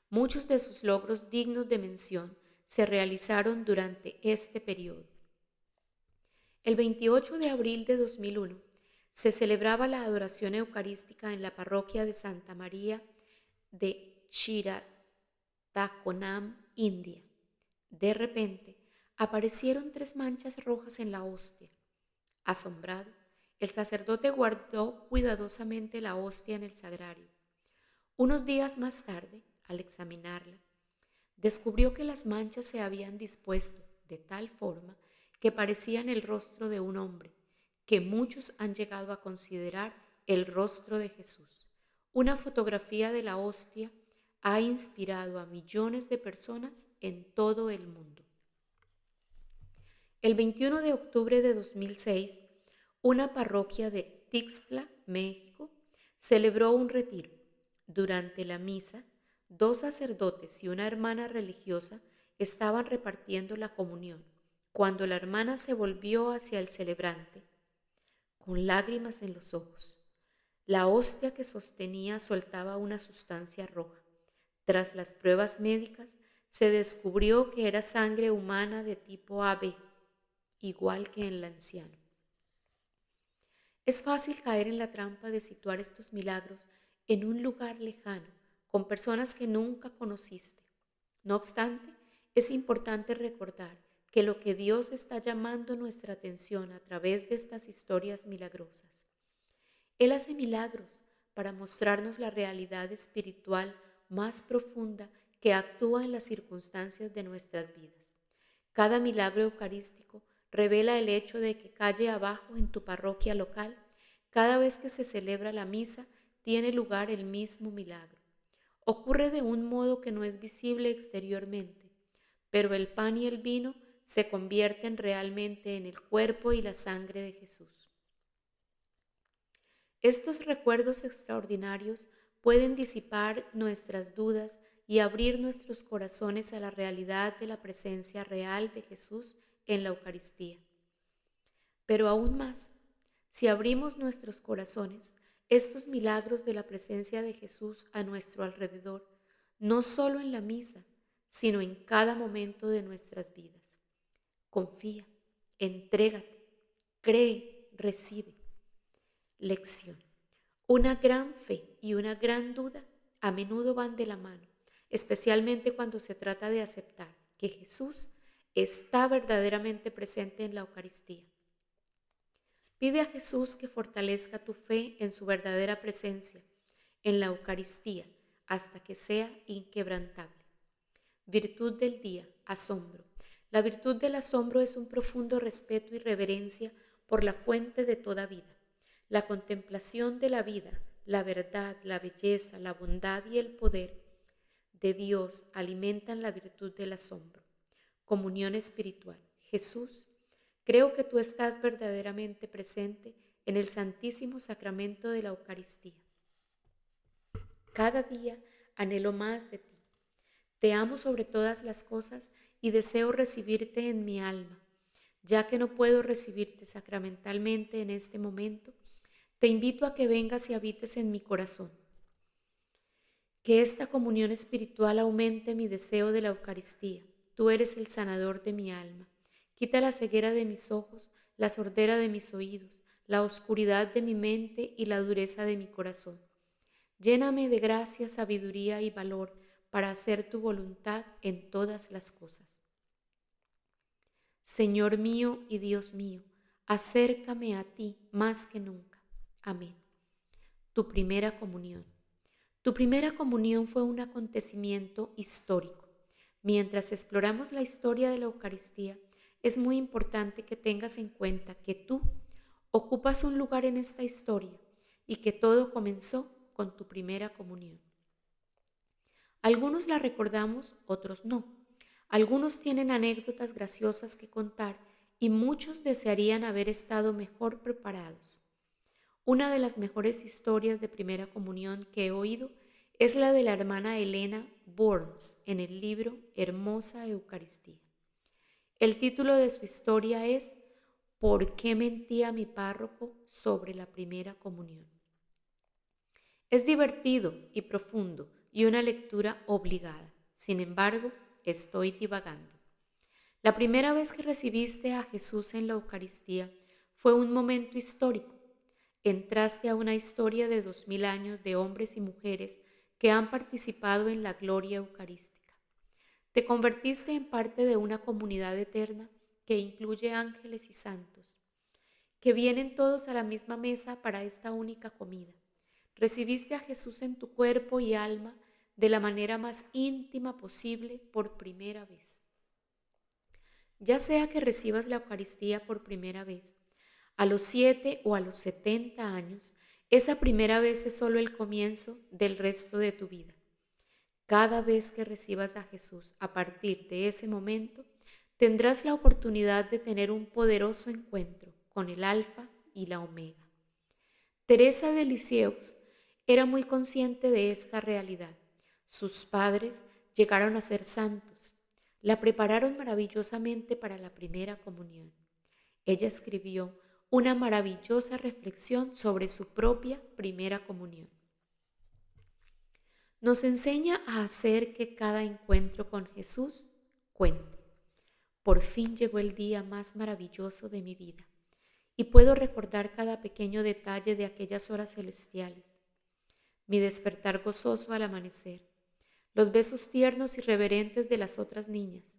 [SPEAKER 1] muchos de sus logros dignos de mención se realizaron durante este periodo. El 28 de abril de 2001 se celebraba la adoración eucarística en la parroquia de Santa María de Chiratakonam, India. De repente, aparecieron 3 manchas rojas en la hostia. Asombrado, el sacerdote guardó cuidadosamente la hostia en el sagrario. Unos días más tarde, al examinarla, descubrió que las manchas se habían dispuesto de tal forma que parecían el rostro de un hombre, que muchos han llegado a considerar el rostro de Jesús. Una fotografía de la hostia ha inspirado a millones de personas en todo el mundo. El 21 de octubre de 2006, una parroquia de Tixtla, México, celebró un retiro. Durante la misa, 2 sacerdotes y una hermana religiosa estaban repartiendo la comunión, cuando la hermana se volvió hacia el celebrante, con lágrimas en los ojos. La hostia que sostenía soltaba una sustancia roja. Tras las pruebas médicas, se descubrió que era sangre humana de tipo AB, igual que en el anciano. Es fácil caer en la trampa de situar estos milagros en un lugar lejano, con personas que nunca conociste. No obstante, es importante recordar que lo que Dios está llamando nuestra atención a través de estas historias milagrosas. Él hace milagros para mostrarnos la realidad espiritual más profunda que actúa en las circunstancias de nuestras vidas. Cada milagro eucarístico revela el hecho de que calle abajo en tu parroquia local, cada vez que se celebra la misa, tiene lugar el mismo milagro. Ocurre de un modo que no es visible exteriormente, pero el pan y el vino se convierten realmente en el cuerpo y la sangre de Jesús. Estos recuerdos extraordinarios pueden disipar nuestras dudas y abrir nuestros corazones a la realidad de la presencia real de Jesús en la Eucaristía. Pero aún más, si abrimos nuestros corazones, estos milagros de la presencia de Jesús a nuestro alrededor, no solo en la misa, sino en cada momento de nuestras vidas. Confía, entrégate, cree, recibe. Lección. Una gran fe y una gran duda a menudo van de la mano, especialmente cuando se trata de aceptar que Jesús está verdaderamente presente en la Eucaristía. Pide a Jesús que fortalezca tu fe en su verdadera presencia, en la Eucaristía, hasta que sea inquebrantable. Virtud del día, asombro. La virtud del asombro es un profundo respeto y reverencia por la fuente de toda vida. La contemplación de la vida, la verdad, la belleza, la bondad y el poder de Dios alimentan la virtud del asombro. Comunión espiritual. Jesús, creo que tú estás verdaderamente presente en el Santísimo Sacramento de la Eucaristía. Cada día anhelo más de ti. Te amo sobre todas las cosas y deseo recibirte en mi alma. Ya que no puedo recibirte sacramentalmente en este momento, te invito a que vengas y habites en mi corazón. Que esta comunión espiritual aumente mi deseo de la Eucaristía. Tú eres el sanador de mi alma. Quita la ceguera de mis ojos, la sordera de mis oídos, la oscuridad de mi mente y la dureza de mi corazón. Lléname de gracia, sabiduría y valor para hacer tu voluntad en todas las cosas. Señor mío y Dios mío, acércame a ti más que nunca. Amén. Tu primera comunión. Tu primera comunión fue un acontecimiento histórico. Mientras exploramos la historia de la Eucaristía, es muy importante que tengas en cuenta que tú ocupas un lugar en esta historia y que todo comenzó con tu primera comunión. Algunos la recordamos, otros no. Algunos tienen anécdotas graciosas que contar y muchos desearían haber estado mejor preparados. Una de las mejores historias de primera comunión que he oído es la de la hermana Elena Burns en el libro Hermosa Eucaristía. El título de su historia es ¿Por qué mentía mi párroco sobre la primera comunión? Es divertido y profundo y una lectura obligada. Sin embargo, estoy divagando. La primera vez que recibiste a Jesús en la Eucaristía fue un momento histórico. Entraste a una historia de 2000 años de hombres y mujeres que han participado en la gloria eucarística. Te convertiste en parte de una comunidad eterna que incluye ángeles y santos, que vienen todos a la misma mesa para esta única comida. Recibiste a Jesús en tu cuerpo y alma de la manera más íntima posible por primera vez. Ya sea que recibas la Eucaristía por primera vez, a los 7 o a los 70 años, esa primera vez es solo el comienzo del resto de tu vida. Cada vez que recibas a Jesús a partir de ese momento, tendrás la oportunidad de tener un poderoso encuentro con el Alfa y la Omega. Teresa de Lisieux era muy consciente de esta realidad. Sus padres llegaron a ser santos. La prepararon maravillosamente para la primera comunión. Ella escribió una maravillosa reflexión sobre su propia primera comunión. Nos enseña a hacer que cada encuentro con Jesús cuente. Por fin llegó el día más maravilloso de mi vida y puedo recordar cada pequeño detalle de aquellas horas celestiales. Mi despertar gozoso al amanecer, los besos tiernos y reverentes de las otras niñas,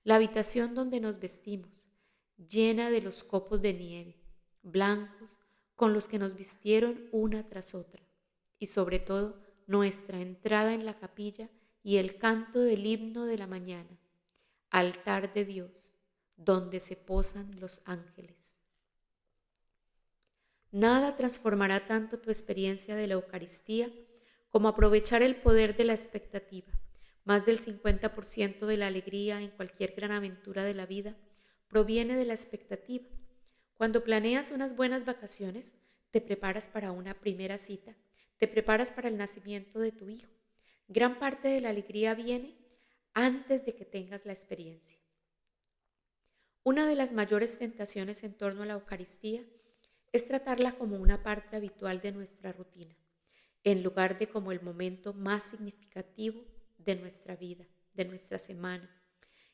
[SPEAKER 1] la habitación donde nos vestimos, llena de los copos de nieve, blancos, con los que nos vistieron una tras otra, y sobre todo nuestra entrada en la capilla y el canto del himno de la mañana, altar de Dios, donde se posan los ángeles. Nada transformará tanto tu experiencia de la Eucaristía como aprovechar el poder de la expectativa. Más del 50% de la alegría en cualquier gran aventura de la vida proviene de la expectativa. Cuando planeas unas buenas vacaciones, te preparas para una primera cita, te preparas para el nacimiento de tu hijo. Gran parte de la alegría viene antes de que tengas la experiencia. Una de las mayores tentaciones en torno a la Eucaristía es tratarla como una parte habitual de nuestra rutina, en lugar de como el momento más significativo de nuestra vida, de nuestra semana.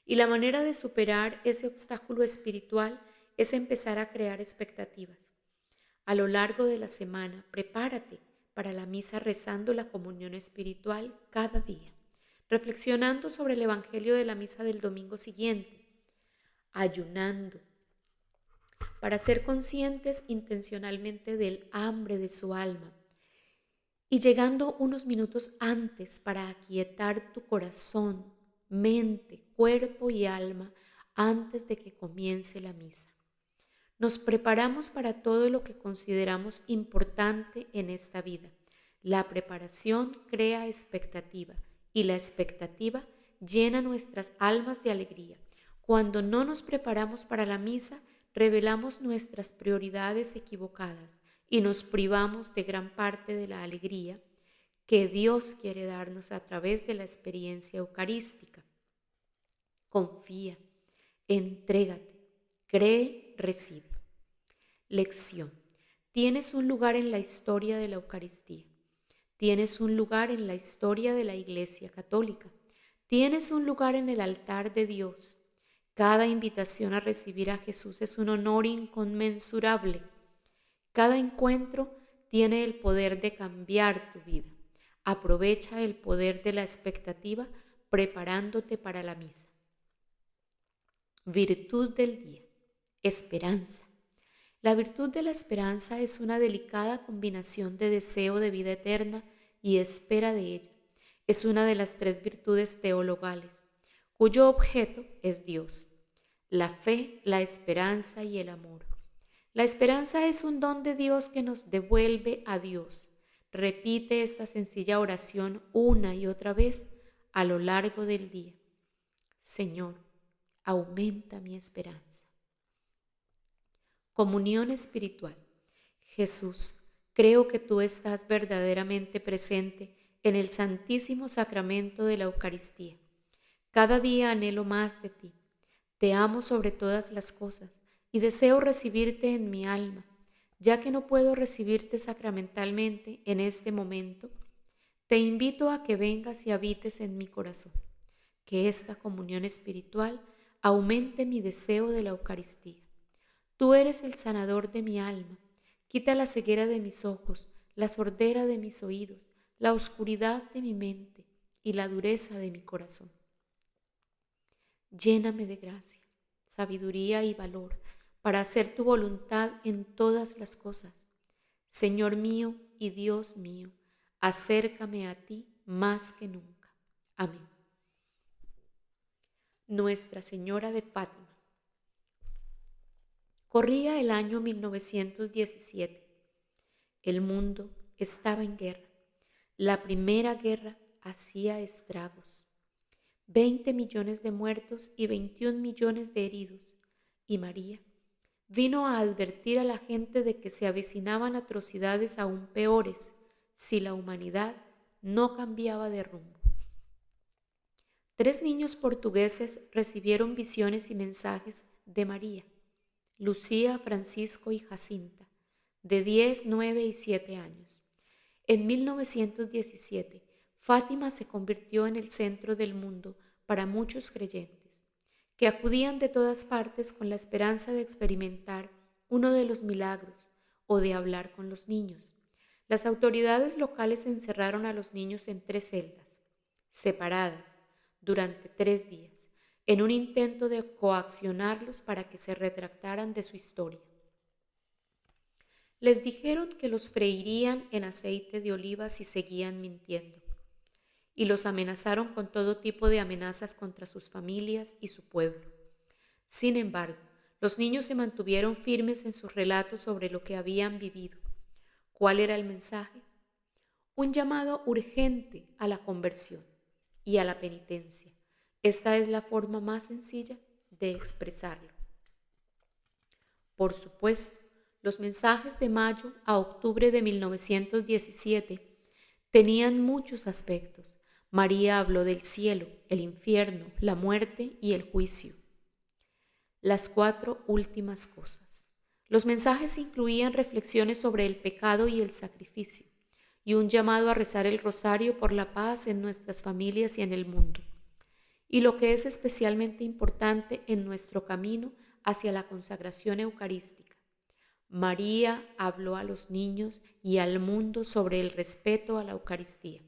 [SPEAKER 1] Y la manera de superar ese obstáculo espiritual es empezar a crear expectativas. A lo largo de la semana, prepárate para la misa rezando la comunión espiritual cada día, reflexionando sobre el Evangelio de la misa del domingo siguiente, ayunando, para ser conscientes intencionalmente del hambre de su alma y llegando unos minutos antes para aquietar tu corazón, mente, cuerpo y alma antes de que comience la misa. Nos preparamos para todo lo que consideramos importante en esta vida. La preparación crea expectativa y la expectativa llena nuestras almas de alegría. Cuando no nos preparamos para la misa, revelamos nuestras prioridades equivocadas y nos privamos de gran parte de la alegría que Dios quiere darnos a través de la experiencia eucarística. Confía, entrégate, cree, recibe. Lección. Tienes un lugar en la historia de la Eucaristía. Tienes un lugar en la historia de la Iglesia Católica. Tienes un lugar en el altar de Dios. Cada invitación a recibir a Jesús es un honor inconmensurable. Cada encuentro tiene el poder de cambiar tu vida. Aprovecha el poder de la expectativa preparándote para la misa. Virtud del día. Esperanza. La virtud de la esperanza es una delicada combinación de deseo de vida eterna y espera de ella. Es una de las 3 virtudes teologales, cuyo objeto es Dios: la fe, la esperanza y el amor. La esperanza es un don de Dios que nos devuelve a Dios. Repite esta sencilla oración una y otra vez a lo largo del día. Señor, aumenta mi esperanza. Comunión espiritual. Jesús, creo que tú estás verdaderamente presente en el santísimo sacramento de la Eucaristía. Cada día anhelo más de ti. Te amo sobre todas las cosas y deseo recibirte en mi alma. Ya que no puedo recibirte sacramentalmente en este momento, te invito a que vengas y habites en mi corazón. Que esta comunión espiritual aumente mi deseo de la Eucaristía. Tú eres el sanador de mi alma. Quita la ceguera de mis ojos, la sordera de mis oídos, la oscuridad de mi mente y la dureza de mi corazón. Lléname de gracia, sabiduría y valor para hacer tu voluntad en todas las cosas. Señor mío y Dios mío, acércame a ti más que nunca. Amén. Nuestra Señora de Fátima. Corría el año 1917. El mundo estaba en guerra. La primera guerra hacía estragos. 20 millones de muertos y 21 millones de heridos. Y María vino a advertir a la gente de que se avecinaban atrocidades aún peores si la humanidad no cambiaba de rumbo. 3 niños portugueses recibieron visiones y mensajes de María: Lucía, Francisco y Jacinta, de 10, 9 y 7 años. En 1917, Fátima se convirtió en el centro del mundo para muchos creyentes, que acudían de todas partes con la esperanza de experimentar uno de los milagros o de hablar con los niños. Las autoridades locales encerraron a los niños en 3 celdas, separadas, durante 3 días, en un intento de coaccionarlos para que se retractaran de su historia. Les dijeron que los freirían en aceite de oliva si seguían mintiendo, y los amenazaron con todo tipo de amenazas contra sus familias y su pueblo. Sin embargo, los niños se mantuvieron firmes en sus relatos sobre lo que habían vivido. ¿Cuál era el mensaje? Un llamado urgente a la conversión y a la penitencia. Esta es la forma más sencilla de expresarlo. Por supuesto, los mensajes de mayo a octubre de 1917 tenían muchos aspectos. María habló del cielo, el infierno, la muerte y el juicio. Las 4 últimas cosas. Los mensajes incluían reflexiones sobre el pecado y el sacrificio, y un llamado a rezar el rosario por la paz en nuestras familias y en el mundo. Y lo que es especialmente importante en nuestro camino hacia la consagración eucarística. María habló a los niños y al mundo sobre el respeto a la Eucaristía.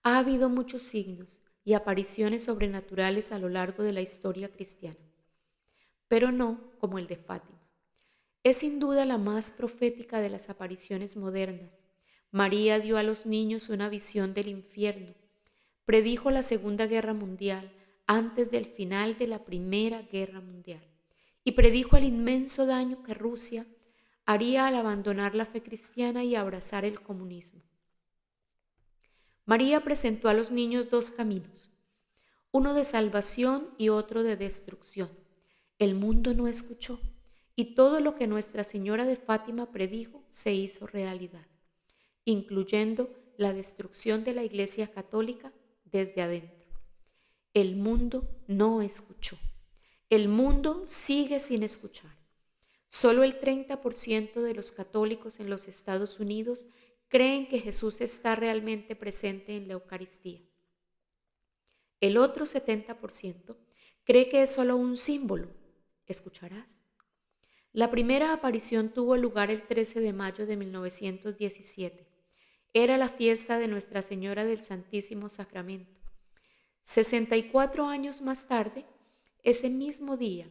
[SPEAKER 1] Ha habido muchos signos y apariciones sobrenaturales a lo largo de la historia cristiana, pero no como el de Fátima. Es sin duda la más profética de las apariciones modernas. María dio a los niños una visión del infierno, predijo la Segunda Guerra Mundial antes del final de la Primera Guerra Mundial y predijo el inmenso daño que Rusia haría al abandonar la fe cristiana y abrazar el comunismo. María presentó a los niños 2 caminos, uno de salvación y otro de destrucción. El mundo no escuchó y todo lo que Nuestra Señora de Fátima predijo se hizo realidad, incluyendo la destrucción de la Iglesia Católica desde adentro. El mundo no escuchó. El mundo sigue sin escuchar. Solo el 30% de los católicos en los Estados Unidos creen que Jesús está realmente presente en la Eucaristía. El otro 70% cree que es solo un símbolo. ¿Escucharás? La primera aparición tuvo lugar el 13 de mayo de 1917. Era la fiesta de Nuestra Señora del Santísimo Sacramento. 64 años más tarde, ese mismo día,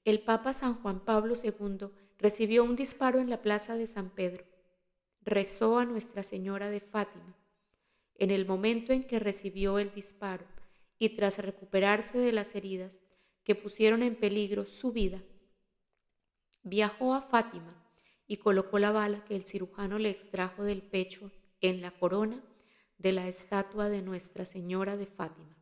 [SPEAKER 1] el Papa San Juan Pablo II recibió un disparo en la plaza de San Pedro. Rezó a Nuestra Señora de Fátima. En el momento en que recibió el disparo y tras recuperarse de las heridas que pusieron en peligro su vida, viajó a Fátima y colocó la bala que el cirujano le extrajo del pecho en la corona de la estatua de Nuestra Señora de Fátima.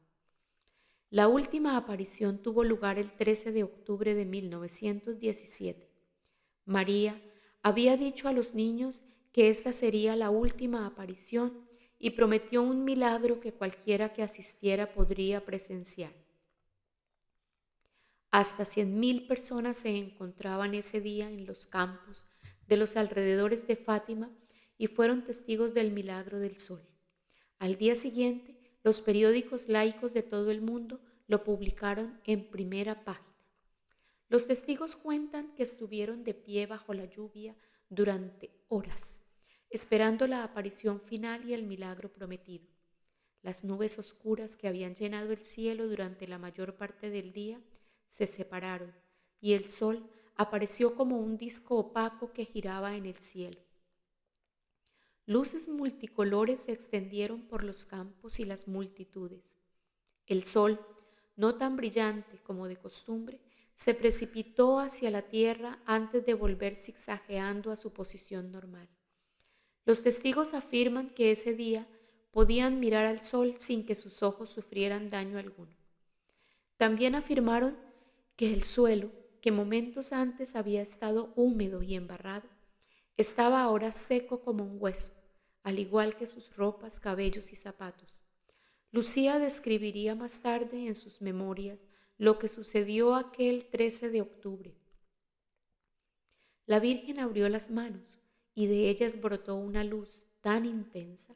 [SPEAKER 1] La última aparición tuvo lugar el 13 de octubre de 1917. María había dicho a los niños que esta sería la última aparición y prometió un milagro que cualquiera que asistiera podría presenciar. Hasta 100,000 personas se encontraban ese día en los campos de los alrededores de Fátima y fueron testigos del milagro del sol. Al día siguiente, los periódicos laicos de todo el mundo lo publicaron en primera página. Los testigos cuentan que estuvieron de pie bajo la lluvia durante horas, esperando la aparición final y el milagro prometido. Las nubes oscuras que habían llenado el cielo durante la mayor parte del día se separaron y el sol apareció como un disco opaco que giraba en el cielo. Luces multicolores se extendieron por los campos y las multitudes. El sol, no tan brillante como de costumbre, se precipitó hacia la tierra antes de volver zigzagueando a su posición normal. Los testigos afirman que ese día podían mirar al sol sin que sus ojos sufrieran daño alguno. También afirmaron que el suelo, que momentos antes había estado húmedo y embarrado, estaba ahora seco como un hueso, al igual que sus ropas, cabellos y zapatos. Lucía describiría más tarde en sus memorias lo que sucedió aquel 13 de octubre. La Virgen abrió las manos y de ellas brotó una luz tan intensa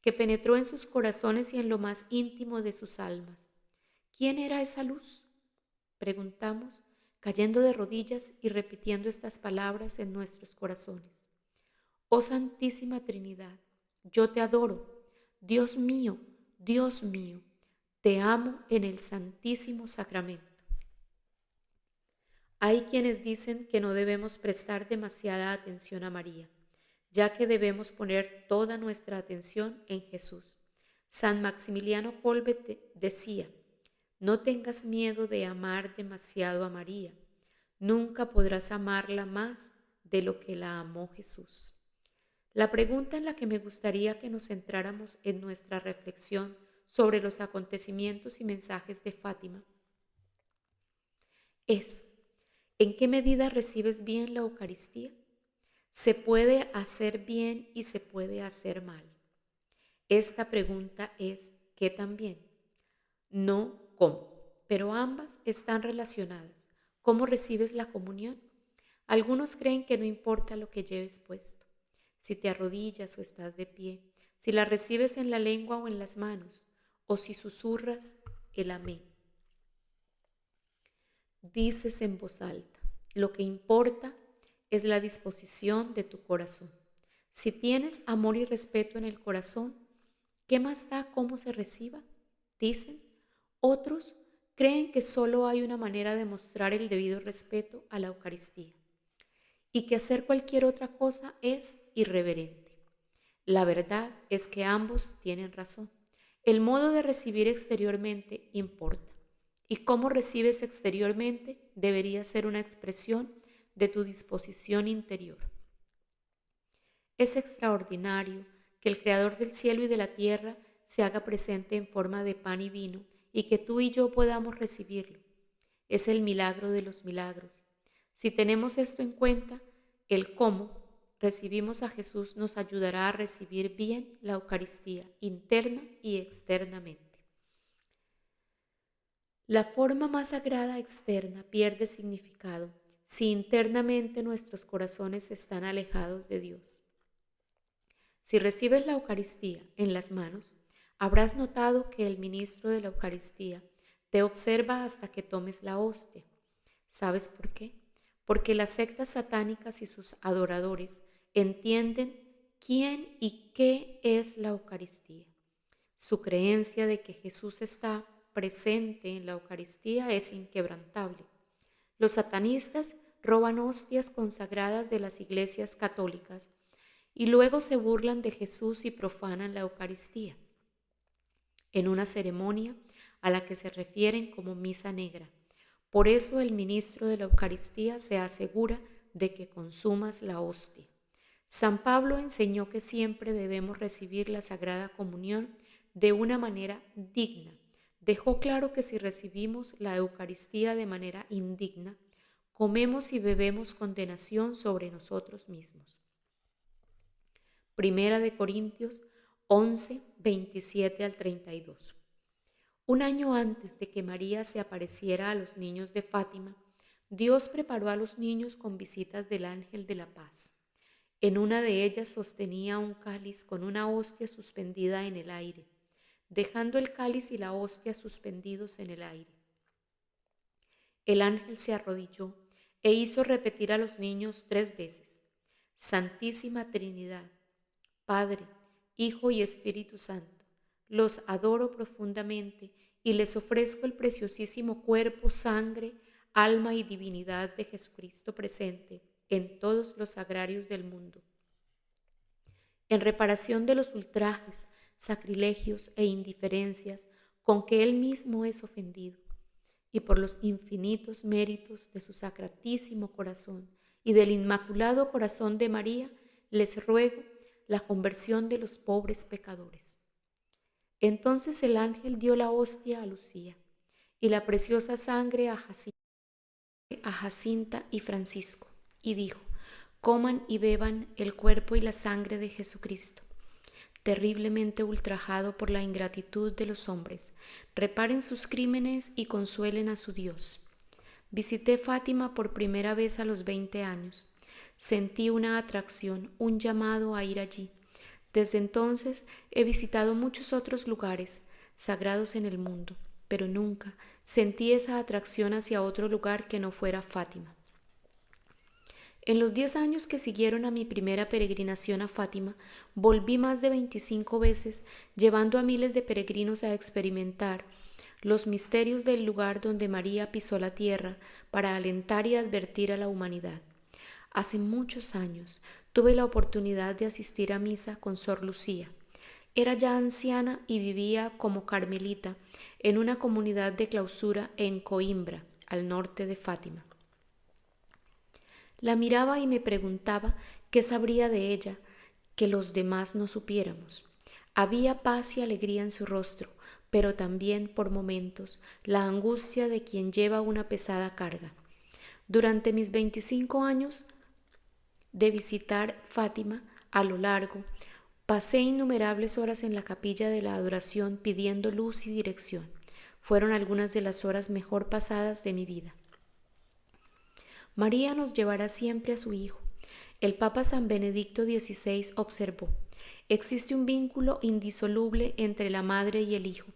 [SPEAKER 1] que penetró en sus corazones y en lo más íntimo de sus almas. ¿Quién era esa luz?, preguntamos, cayendo de rodillas y repitiendo estas palabras en nuestros corazones. Oh Santísima Trinidad, yo te adoro, Dios mío, te amo en el Santísimo Sacramento. Hay quienes dicen que no debemos prestar demasiada atención a María, ya que debemos poner toda nuestra atención en Jesús. San Maximiliano Kolbe decía: no tengas miedo de amar demasiado a María, nunca podrás amarla más de lo que la amó Jesús. La pregunta en la que me gustaría que nos centráramos en nuestra reflexión sobre los acontecimientos y mensajes de Fátima es: ¿en qué medida recibes bien la Eucaristía? ¿Se puede hacer bien y se puede hacer mal? Esta pregunta es ¿qué tan bien? No cómo, pero ambas están relacionadas. ¿Cómo recibes la comunión? Algunos creen que no importa lo que lleves puesto, si te arrodillas o estás de pie, si la recibes en la lengua o en las manos, o si susurras el amén. Dices en voz alta, lo que importa es la disposición de tu corazón. Si tienes amor y respeto en el corazón, ¿qué más da cómo se reciba? Dicen. Otros creen que solo hay una manera de mostrar el debido respeto a la Eucaristía y que hacer cualquier otra cosa es irreverente. La verdad es que ambos tienen razón. El modo de recibir exteriormente importa y cómo recibes exteriormente debería ser una expresión de tu disposición interior. Es extraordinario que el Creador del cielo y de la tierra se haga presente en forma de pan y vino y que tú y yo podamos recibirlo. Es el milagro de los milagros. Si tenemos esto en cuenta, el cómo recibimos a Jesús nos ayudará a recibir bien la Eucaristía interna y externamente. La forma más sagrada externa pierde significado si internamente nuestros corazones están alejados de Dios. Si recibes la Eucaristía en las manos, habrás notado que el ministro de la Eucaristía te observa hasta que tomes la hostia. ¿Sabes por qué? Porque las sectas satánicas y sus adoradores entienden quién y qué es la Eucaristía. Su creencia de que Jesús está presente en la Eucaristía es inquebrantable. Los satanistas roban hostias consagradas de las iglesias católicas y luego se burlan de Jesús y profanan la Eucaristía en una ceremonia a la que se refieren como misa negra. Por eso el ministro de la Eucaristía se asegura de que consumas la hostia. San Pablo enseñó que siempre debemos recibir la Sagrada Comunión de una manera digna. Dejó claro que si recibimos la Eucaristía de manera indigna, comemos y bebemos condenación sobre nosotros mismos. Primera de Corintios 11, 27 al 32. Un año antes de que María se apareciera a los niños de Fátima, Dios preparó a los niños con visitas del ángel de la paz. En una de ellas sostenía un cáliz con una hostia suspendida en el aire, dejando el cáliz y la hostia suspendidos en el aire. El ángel se arrodilló e hizo repetir a los niños 3 veces: Santísima Trinidad, Padre, Hijo y Espíritu Santo, los adoro profundamente y les ofrezco el preciosísimo cuerpo, sangre, alma y divinidad de Jesucristo presente en todos los sagrarios del mundo, en reparación de los ultrajes, sacrilegios e indiferencias con que Él mismo es ofendido, y por los infinitos méritos de su sacratísimo corazón y del Inmaculado Corazón de María, les ruego la conversión de los pobres pecadores. Entonces el ángel dio la hostia a Lucía y la preciosa sangre a Jacinta y Francisco, y dijo: coman y beban el cuerpo y la sangre de Jesucristo, terriblemente ultrajado por la ingratitud de los hombres. Reparen sus crímenes y consuelen a su Dios. Visité Fátima por primera vez a los 20 años. Sentí una atracción, un llamado a ir allí. Desde entonces he visitado muchos otros lugares sagrados en el mundo, pero nunca sentí esa atracción hacia otro lugar que no fuera Fátima. En los 10 años que siguieron a mi primera peregrinación a Fátima, volví más de 25 veces, llevando a miles de peregrinos a experimentar los misterios del lugar donde María pisó la tierra para alentar y advertir a la humanidad. Hace muchos años tuve la oportunidad de asistir a misa con Sor Lucía. Era ya anciana y vivía como carmelita en una comunidad de clausura en Coimbra, al norte de Fátima. La miraba y me preguntaba qué sabría de ella que los demás no supiéramos. Había paz y alegría en su rostro, pero también, por momentos, la angustia de quien lleva una pesada carga. Durante mis 25 años de visitar Fátima a lo largo, pasé innumerables horas en la capilla de la adoración pidiendo luz y dirección. Fueron algunas de las horas mejor pasadas de mi vida. María nos llevará siempre a su Hijo. El Papa San Benedicto XVI observó: existe un vínculo indisoluble entre la Madre y el Hijo,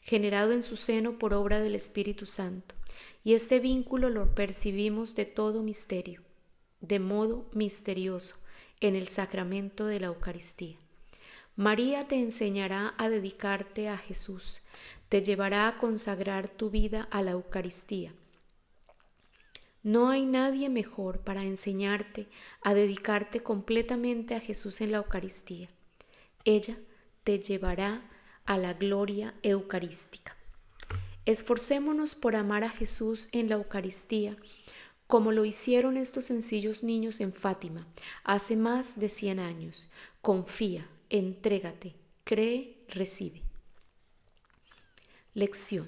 [SPEAKER 1] generado en su seno por obra del Espíritu Santo, y este vínculo lo percibimos de modo misterioso, en el sacramento de la Eucaristía. María te enseñará a dedicarte a Jesús, te llevará a consagrar tu vida a la Eucaristía. No hay nadie mejor para enseñarte a dedicarte completamente a Jesús en la Eucaristía. Ella te llevará a la gloria eucarística. Esforcémonos por amar a Jesús en la Eucaristía, como lo hicieron estos sencillos niños en Fátima hace más de 100 años. Confía, entrégate, cree, recibe. Lección.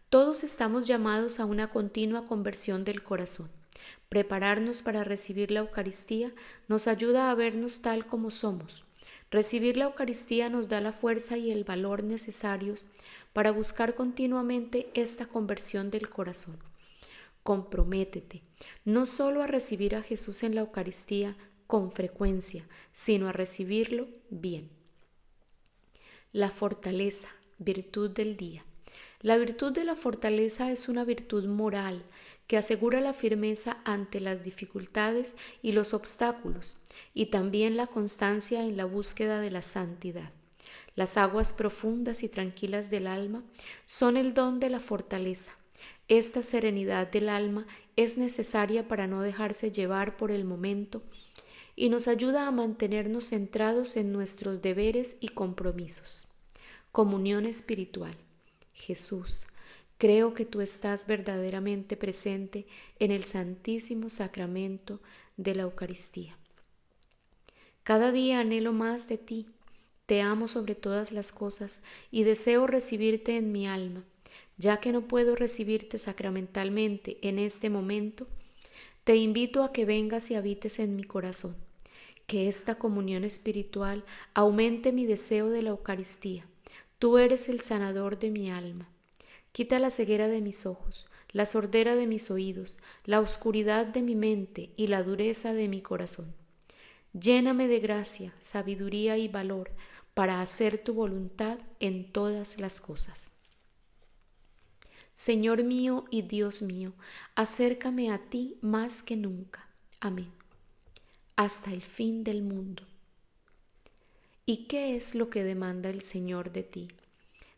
[SPEAKER 1] Todos estamos llamados a una continua conversión del corazón. Prepararnos para recibir la Eucaristía nos ayuda a vernos tal como somos. Recibir la Eucaristía nos da la fuerza y el valor necesarios para buscar continuamente esta conversión del corazón. Comprométete, no solo a recibir a Jesús en la Eucaristía con frecuencia, sino a recibirlo bien. La fortaleza, virtud del día. La virtud de la fortaleza es una virtud moral que asegura la firmeza ante las dificultades y los obstáculos, y también la constancia en la búsqueda de la santidad. Las aguas profundas y tranquilas del alma son el don de la fortaleza. Esta serenidad del alma es necesaria para no dejarse llevar por el momento y nos ayuda a mantenernos centrados en nuestros deberes y compromisos. Comunión espiritual. Jesús, creo que tú estás verdaderamente presente en el Santísimo Sacramento de la Eucaristía. Cada día anhelo más de ti, te amo sobre todas las cosas y deseo recibirte en mi alma. Ya que no puedo recibirte sacramentalmente en este momento, te invito a que vengas y habites en mi corazón. Que esta comunión espiritual aumente mi deseo de la Eucaristía. Tú eres el sanador de mi alma. Quita la ceguera de mis ojos, la sordera de mis oídos, la oscuridad de mi mente y la dureza de mi corazón. Lléname de gracia, sabiduría y valor para hacer tu voluntad en todas las cosas. Señor mío y Dios mío, acércame a ti más que nunca. Amén. Hasta el fin del mundo. ¿Y qué es lo que demanda el Señor de ti?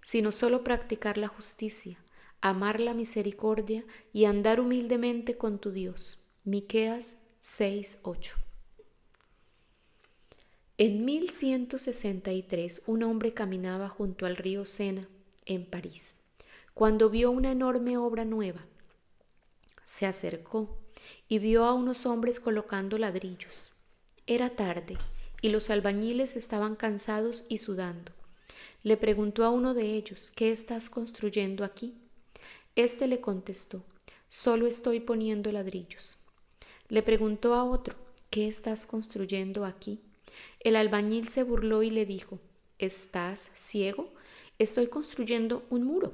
[SPEAKER 1] Sino solo practicar la justicia, amar la misericordia y andar humildemente con tu Dios. Miqueas 6:8. En 1163 un hombre caminaba junto al río Sena, en París, cuando vio una enorme obra nueva. Se acercó y vio a unos hombres colocando ladrillos. Era tarde y los albañiles estaban cansados y sudando. Le preguntó a uno de ellos: ¿Qué estás construyendo aquí? Este le contestó: solo estoy poniendo ladrillos. Le preguntó a otro: ¿Qué estás construyendo aquí? El albañil se burló y le dijo: ¿estás ciego? Estoy construyendo un muro.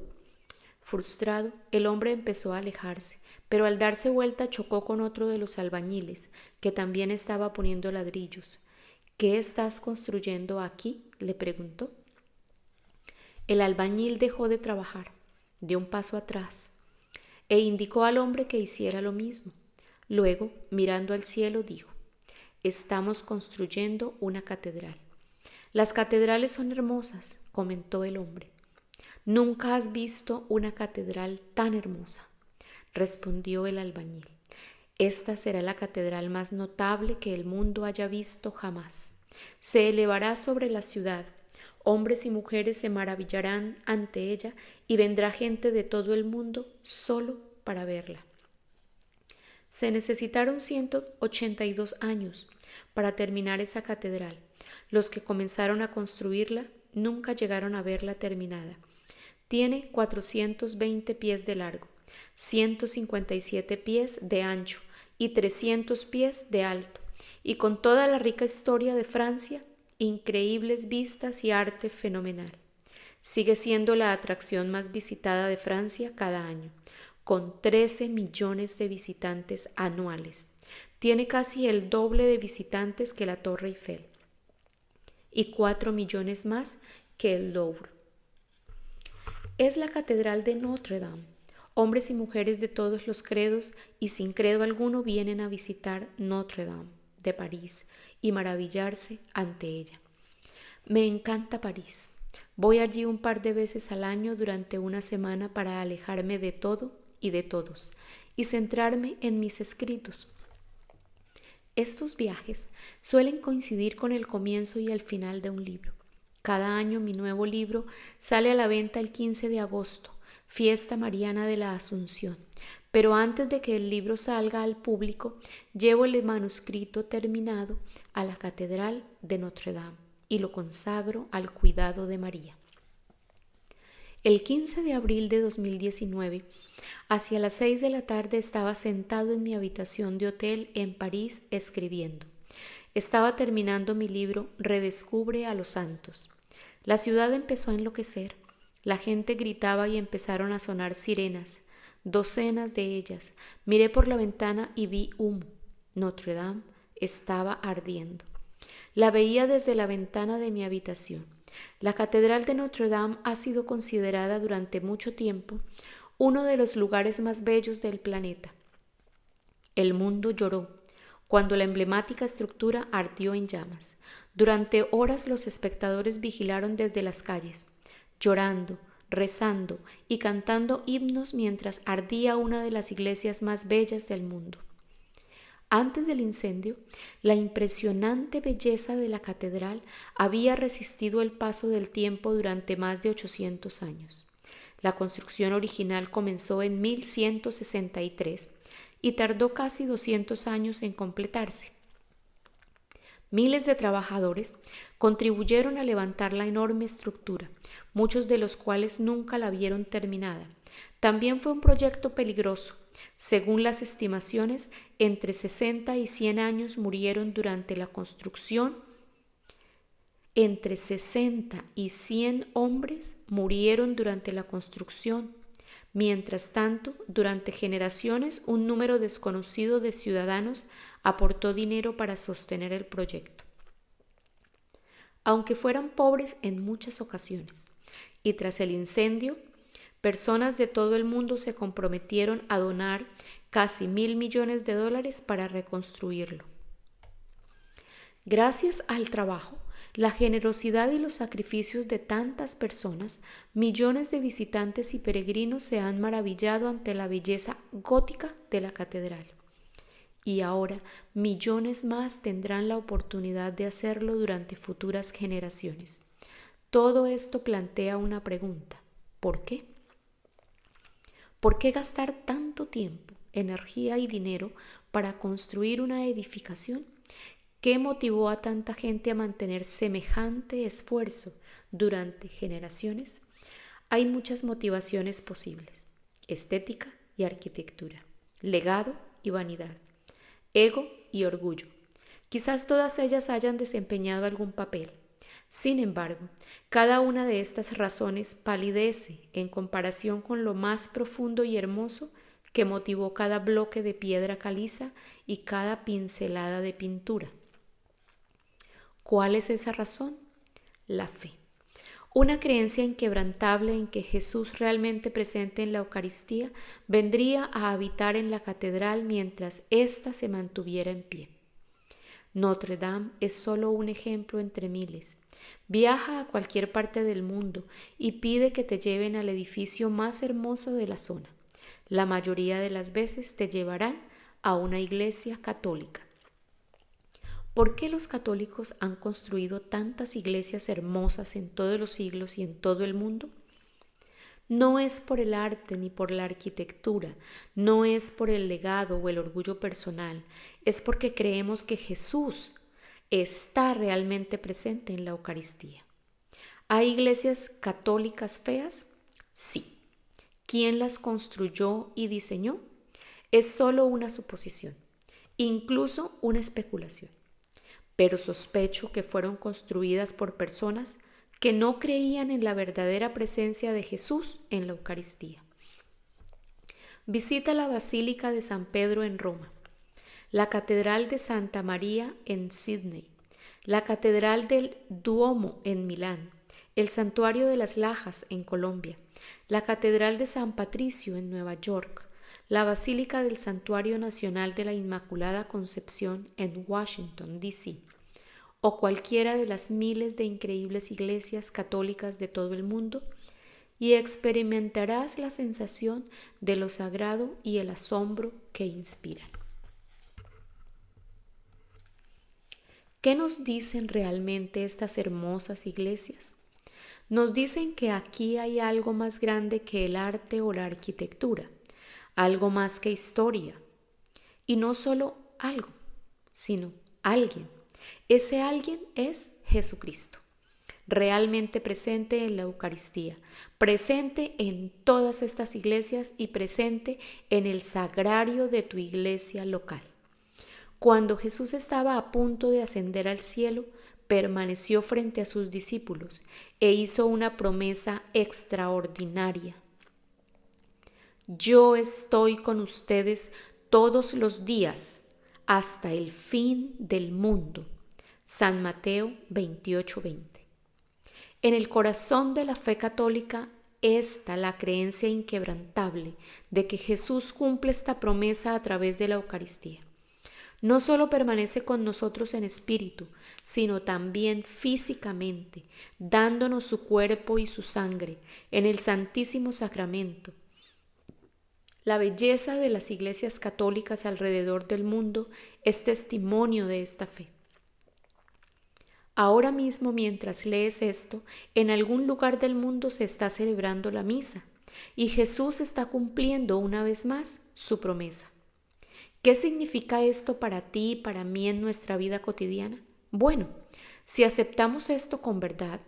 [SPEAKER 1] Frustrado, el hombre empezó a alejarse, pero al darse vuelta chocó con otro de los albañiles, que también estaba poniendo ladrillos. ¿Qué estás construyendo aquí?, le preguntó. El albañil dejó de trabajar, dio un paso atrás e indicó al hombre que hiciera lo mismo. Luego, mirando al cielo, dijo: estamos construyendo una catedral. Las catedrales son hermosas, comentó el hombre. Nunca has visto una catedral tan hermosa, respondió el albañil. Esta será la catedral más notable que el mundo haya visto jamás. Se elevará sobre la ciudad. Hombres y mujeres se maravillarán ante ella y vendrá gente de todo el mundo solo para verla. Se necesitaron 182 años para terminar esa catedral. Los que comenzaron a construirla nunca llegaron a verla terminada. Tiene 420 pies de largo, 157 pies de ancho y 300 pies de alto, y con toda la rica historia de Francia, increíbles vistas y arte fenomenal. Sigue siendo la atracción más visitada de Francia cada año, con 13 millones de visitantes anuales. Tiene casi el doble de visitantes que la Torre Eiffel y 4 millones más que el Louvre. Es la Catedral de Notre Dame. Hombres y mujeres de todos los credos y sin credo alguno vienen a visitar Notre Dame de París y maravillarse ante ella. Me encanta París. Voy allí un par de veces al año durante una semana para alejarme de todo y de todos y centrarme en mis escritos. Estos viajes suelen coincidir con el comienzo y el final de un libro. Cada año mi nuevo libro sale a la venta el 15 de agosto, fiesta mariana de la Asunción. Pero antes de que el libro salga al público, llevo el manuscrito terminado a la Catedral de Notre Dame y lo consagro al cuidado de María. El 15 de abril de 2019, hacia las 6 de la tarde, estaba sentado en mi habitación de hotel en París escribiendo. Estaba terminando mi libro Redescubre a los santos. La ciudad empezó a enloquecer. La gente gritaba y empezaron a sonar sirenas, docenas de ellas. Miré por la ventana y vi humo. Notre Dame estaba ardiendo. La veía desde la ventana de mi habitación. La Catedral de Notre Dame ha sido considerada durante mucho tiempo uno de los lugares más bellos del planeta. El mundo lloró cuando la emblemática estructura ardió en llamas. Durante horas los espectadores vigilaron desde las calles, llorando, rezando y cantando himnos mientras ardía una de las iglesias más bellas del mundo. Antes del incendio, la impresionante belleza de la catedral había resistido el paso del tiempo durante más de 800 años. La construcción original comenzó en 1163 y tardó casi 200 años en completarse. Miles de trabajadores contribuyeron a levantar la enorme estructura, muchos de los cuales nunca la vieron terminada. También fue un proyecto peligroso. Según las estimaciones, entre 60 y 100 años murieron durante la construcción. Entre 60 y 100 hombres murieron durante la construcción. Mientras tanto, durante generaciones, un número desconocido de ciudadanos aportó dinero para sostener el proyecto. Aunque fueran pobres en muchas ocasiones, y tras el incendio, personas de todo el mundo se comprometieron a donar casi $1.000 millones para reconstruirlo. Gracias al trabajo, la generosidad y los sacrificios de tantas personas, millones de visitantes y peregrinos se han maravillado ante la belleza gótica de la catedral. Y ahora millones más tendrán la oportunidad de hacerlo durante futuras generaciones. Todo esto plantea una pregunta: ¿por qué? ¿Por qué gastar tanto tiempo, energía y dinero para construir una edificación? ¿Qué motivó a tanta gente a mantener semejante esfuerzo durante generaciones? Hay muchas motivaciones posibles: estética y arquitectura, legado y vanidad, ego y orgullo. Quizás todas ellas hayan desempeñado algún papel. Sin embargo, cada una de estas razones palidece en comparación con lo más profundo y hermoso que motivó cada bloque de piedra caliza y cada pincelada de pintura. ¿Cuál es esa razón? La fe. Una creencia inquebrantable en que Jesús, realmente presente en la Eucaristía, vendría a habitar en la catedral mientras ésta se mantuviera en pie. Notre Dame es solo un ejemplo entre miles. Viaja a cualquier parte del mundo y pide que te lleven al edificio más hermoso de la zona. La mayoría de las veces te llevarán a una iglesia católica. ¿Por qué los católicos han construido tantas iglesias hermosas en todos los siglos y en todo el mundo? No es por el arte ni por la arquitectura, no es por el legado o el orgullo personal, es porque creemos que Jesús está realmente presente en la Eucaristía. ¿Hay iglesias católicas feas? Sí. ¿Quién las construyó y diseñó? Es solo una suposición, incluso una especulación. Pero sospecho que fueron construidas por personas que no creían en la verdadera presencia de Jesús en la Eucaristía. Visita la Basílica de San Pedro en Roma, la Catedral de Santa María en Sídney, la Catedral del Duomo en Milán, el Santuario de las Lajas en Colombia, la Catedral de San Patricio en Nueva York, la Basílica del Santuario Nacional de la Inmaculada Concepción en Washington, D.C., o cualquiera de las miles de increíbles iglesias católicas de todo el mundo, y experimentarás la sensación de lo sagrado y el asombro que inspiran. ¿Qué nos dicen realmente estas hermosas iglesias? Nos dicen que aquí hay algo más grande que el arte o la arquitectura, algo más que historia. Y no solo algo, sino alguien. Ese alguien es Jesucristo, realmente presente en la Eucaristía, presente en todas estas iglesias y presente en el sagrario de tu iglesia local. Cuando Jesús estaba a punto de ascender al cielo, permaneció frente a sus discípulos e hizo una promesa extraordinaria. Yo estoy con ustedes todos los días hasta el fin del mundo. San Mateo 28:20. En el corazón de la fe católica esta la creencia inquebrantable de que Jesús cumple esta promesa a través de la Eucaristía. No solo permanece con nosotros en espíritu, sino también físicamente, dándonos su cuerpo y su sangre en el Santísimo Sacramento. La belleza de las iglesias católicas alrededor del mundo es testimonio de esta fe. Ahora mismo, mientras lees esto, en algún lugar del mundo se está celebrando la misa y Jesús está cumpliendo una vez más su promesa. ¿Qué significa esto para ti y para mí en nuestra vida cotidiana? Bueno, si aceptamos esto con verdad,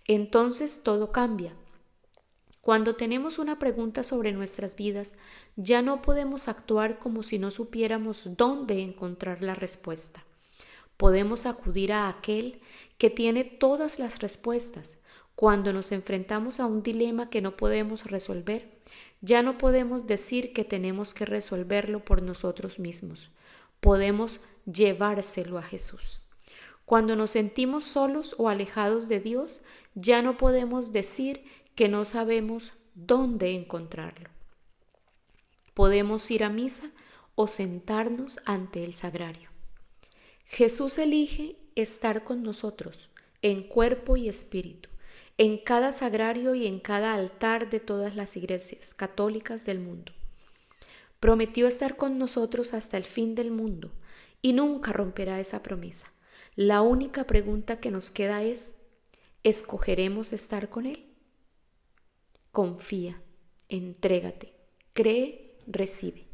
[SPEAKER 1] entonces todo cambia. Cuando tenemos una pregunta sobre nuestras vidas, ya no podemos actuar como si no supiéramos dónde encontrar la respuesta. Podemos acudir a aquel que tiene todas las respuestas. Cuando nos enfrentamos a un dilema que no podemos resolver, ya no podemos decir que tenemos que resolverlo por nosotros mismos. Podemos llevárselo a Jesús. Cuando nos sentimos solos o alejados de Dios, ya no podemos decir que no sabemos dónde encontrarlo. Podemos ir a misa o sentarnos ante el sagrario. Jesús elige estar con nosotros en cuerpo y espíritu, en cada sagrario y en cada altar de todas las iglesias católicas del mundo. Prometió estar con nosotros hasta el fin del mundo y nunca romperá esa promesa. La única pregunta que nos queda es, ¿escogeremos estar con Él? Confía, entrégate, cree, recibe.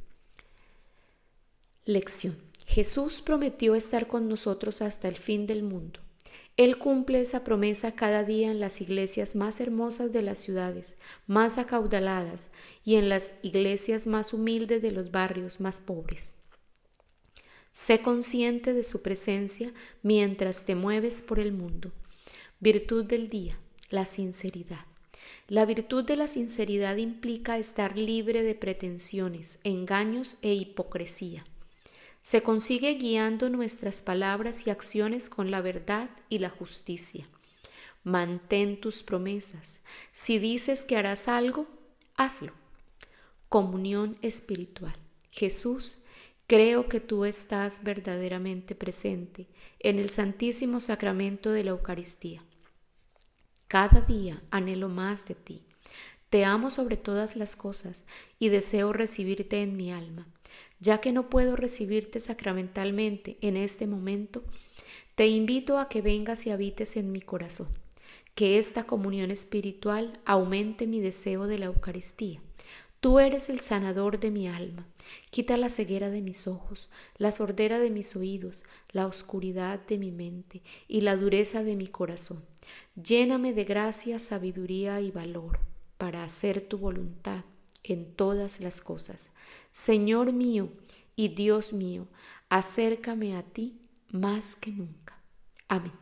[SPEAKER 1] Lección. Jesús prometió estar con nosotros hasta el fin del mundo. Él cumple esa promesa cada día en las iglesias más hermosas de las ciudades, más acaudaladas, y en las iglesias más humildes de los barrios más pobres. Sé consciente de su presencia mientras te mueves por el mundo. Virtud del día, la sinceridad. La virtud de la sinceridad implica estar libre de pretensiones, engaños e hipocresía. Se consigue guiando nuestras palabras y acciones con la verdad y la justicia. Mantén tus promesas. Si dices que harás algo, hazlo. Comunión espiritual. Jesús, creo que tú estás verdaderamente presente en el Santísimo Sacramento de la Eucaristía. Cada día anhelo más de ti. Te amo sobre todas las cosas y deseo recibirte en mi alma. Ya que no puedo recibirte sacramentalmente en este momento, te invito a que vengas y habites en mi corazón, que esta comunión espiritual aumente mi deseo de la Eucaristía. Tú eres el sanador de mi alma. Quita la ceguera de mis ojos, la sordera de mis oídos, la oscuridad de mi mente y la dureza de mi corazón. Lléname de gracia, sabiduría y valor para hacer tu voluntad en todas las cosas. Señor mío y Dios mío, acércame a ti más que nunca. Amén.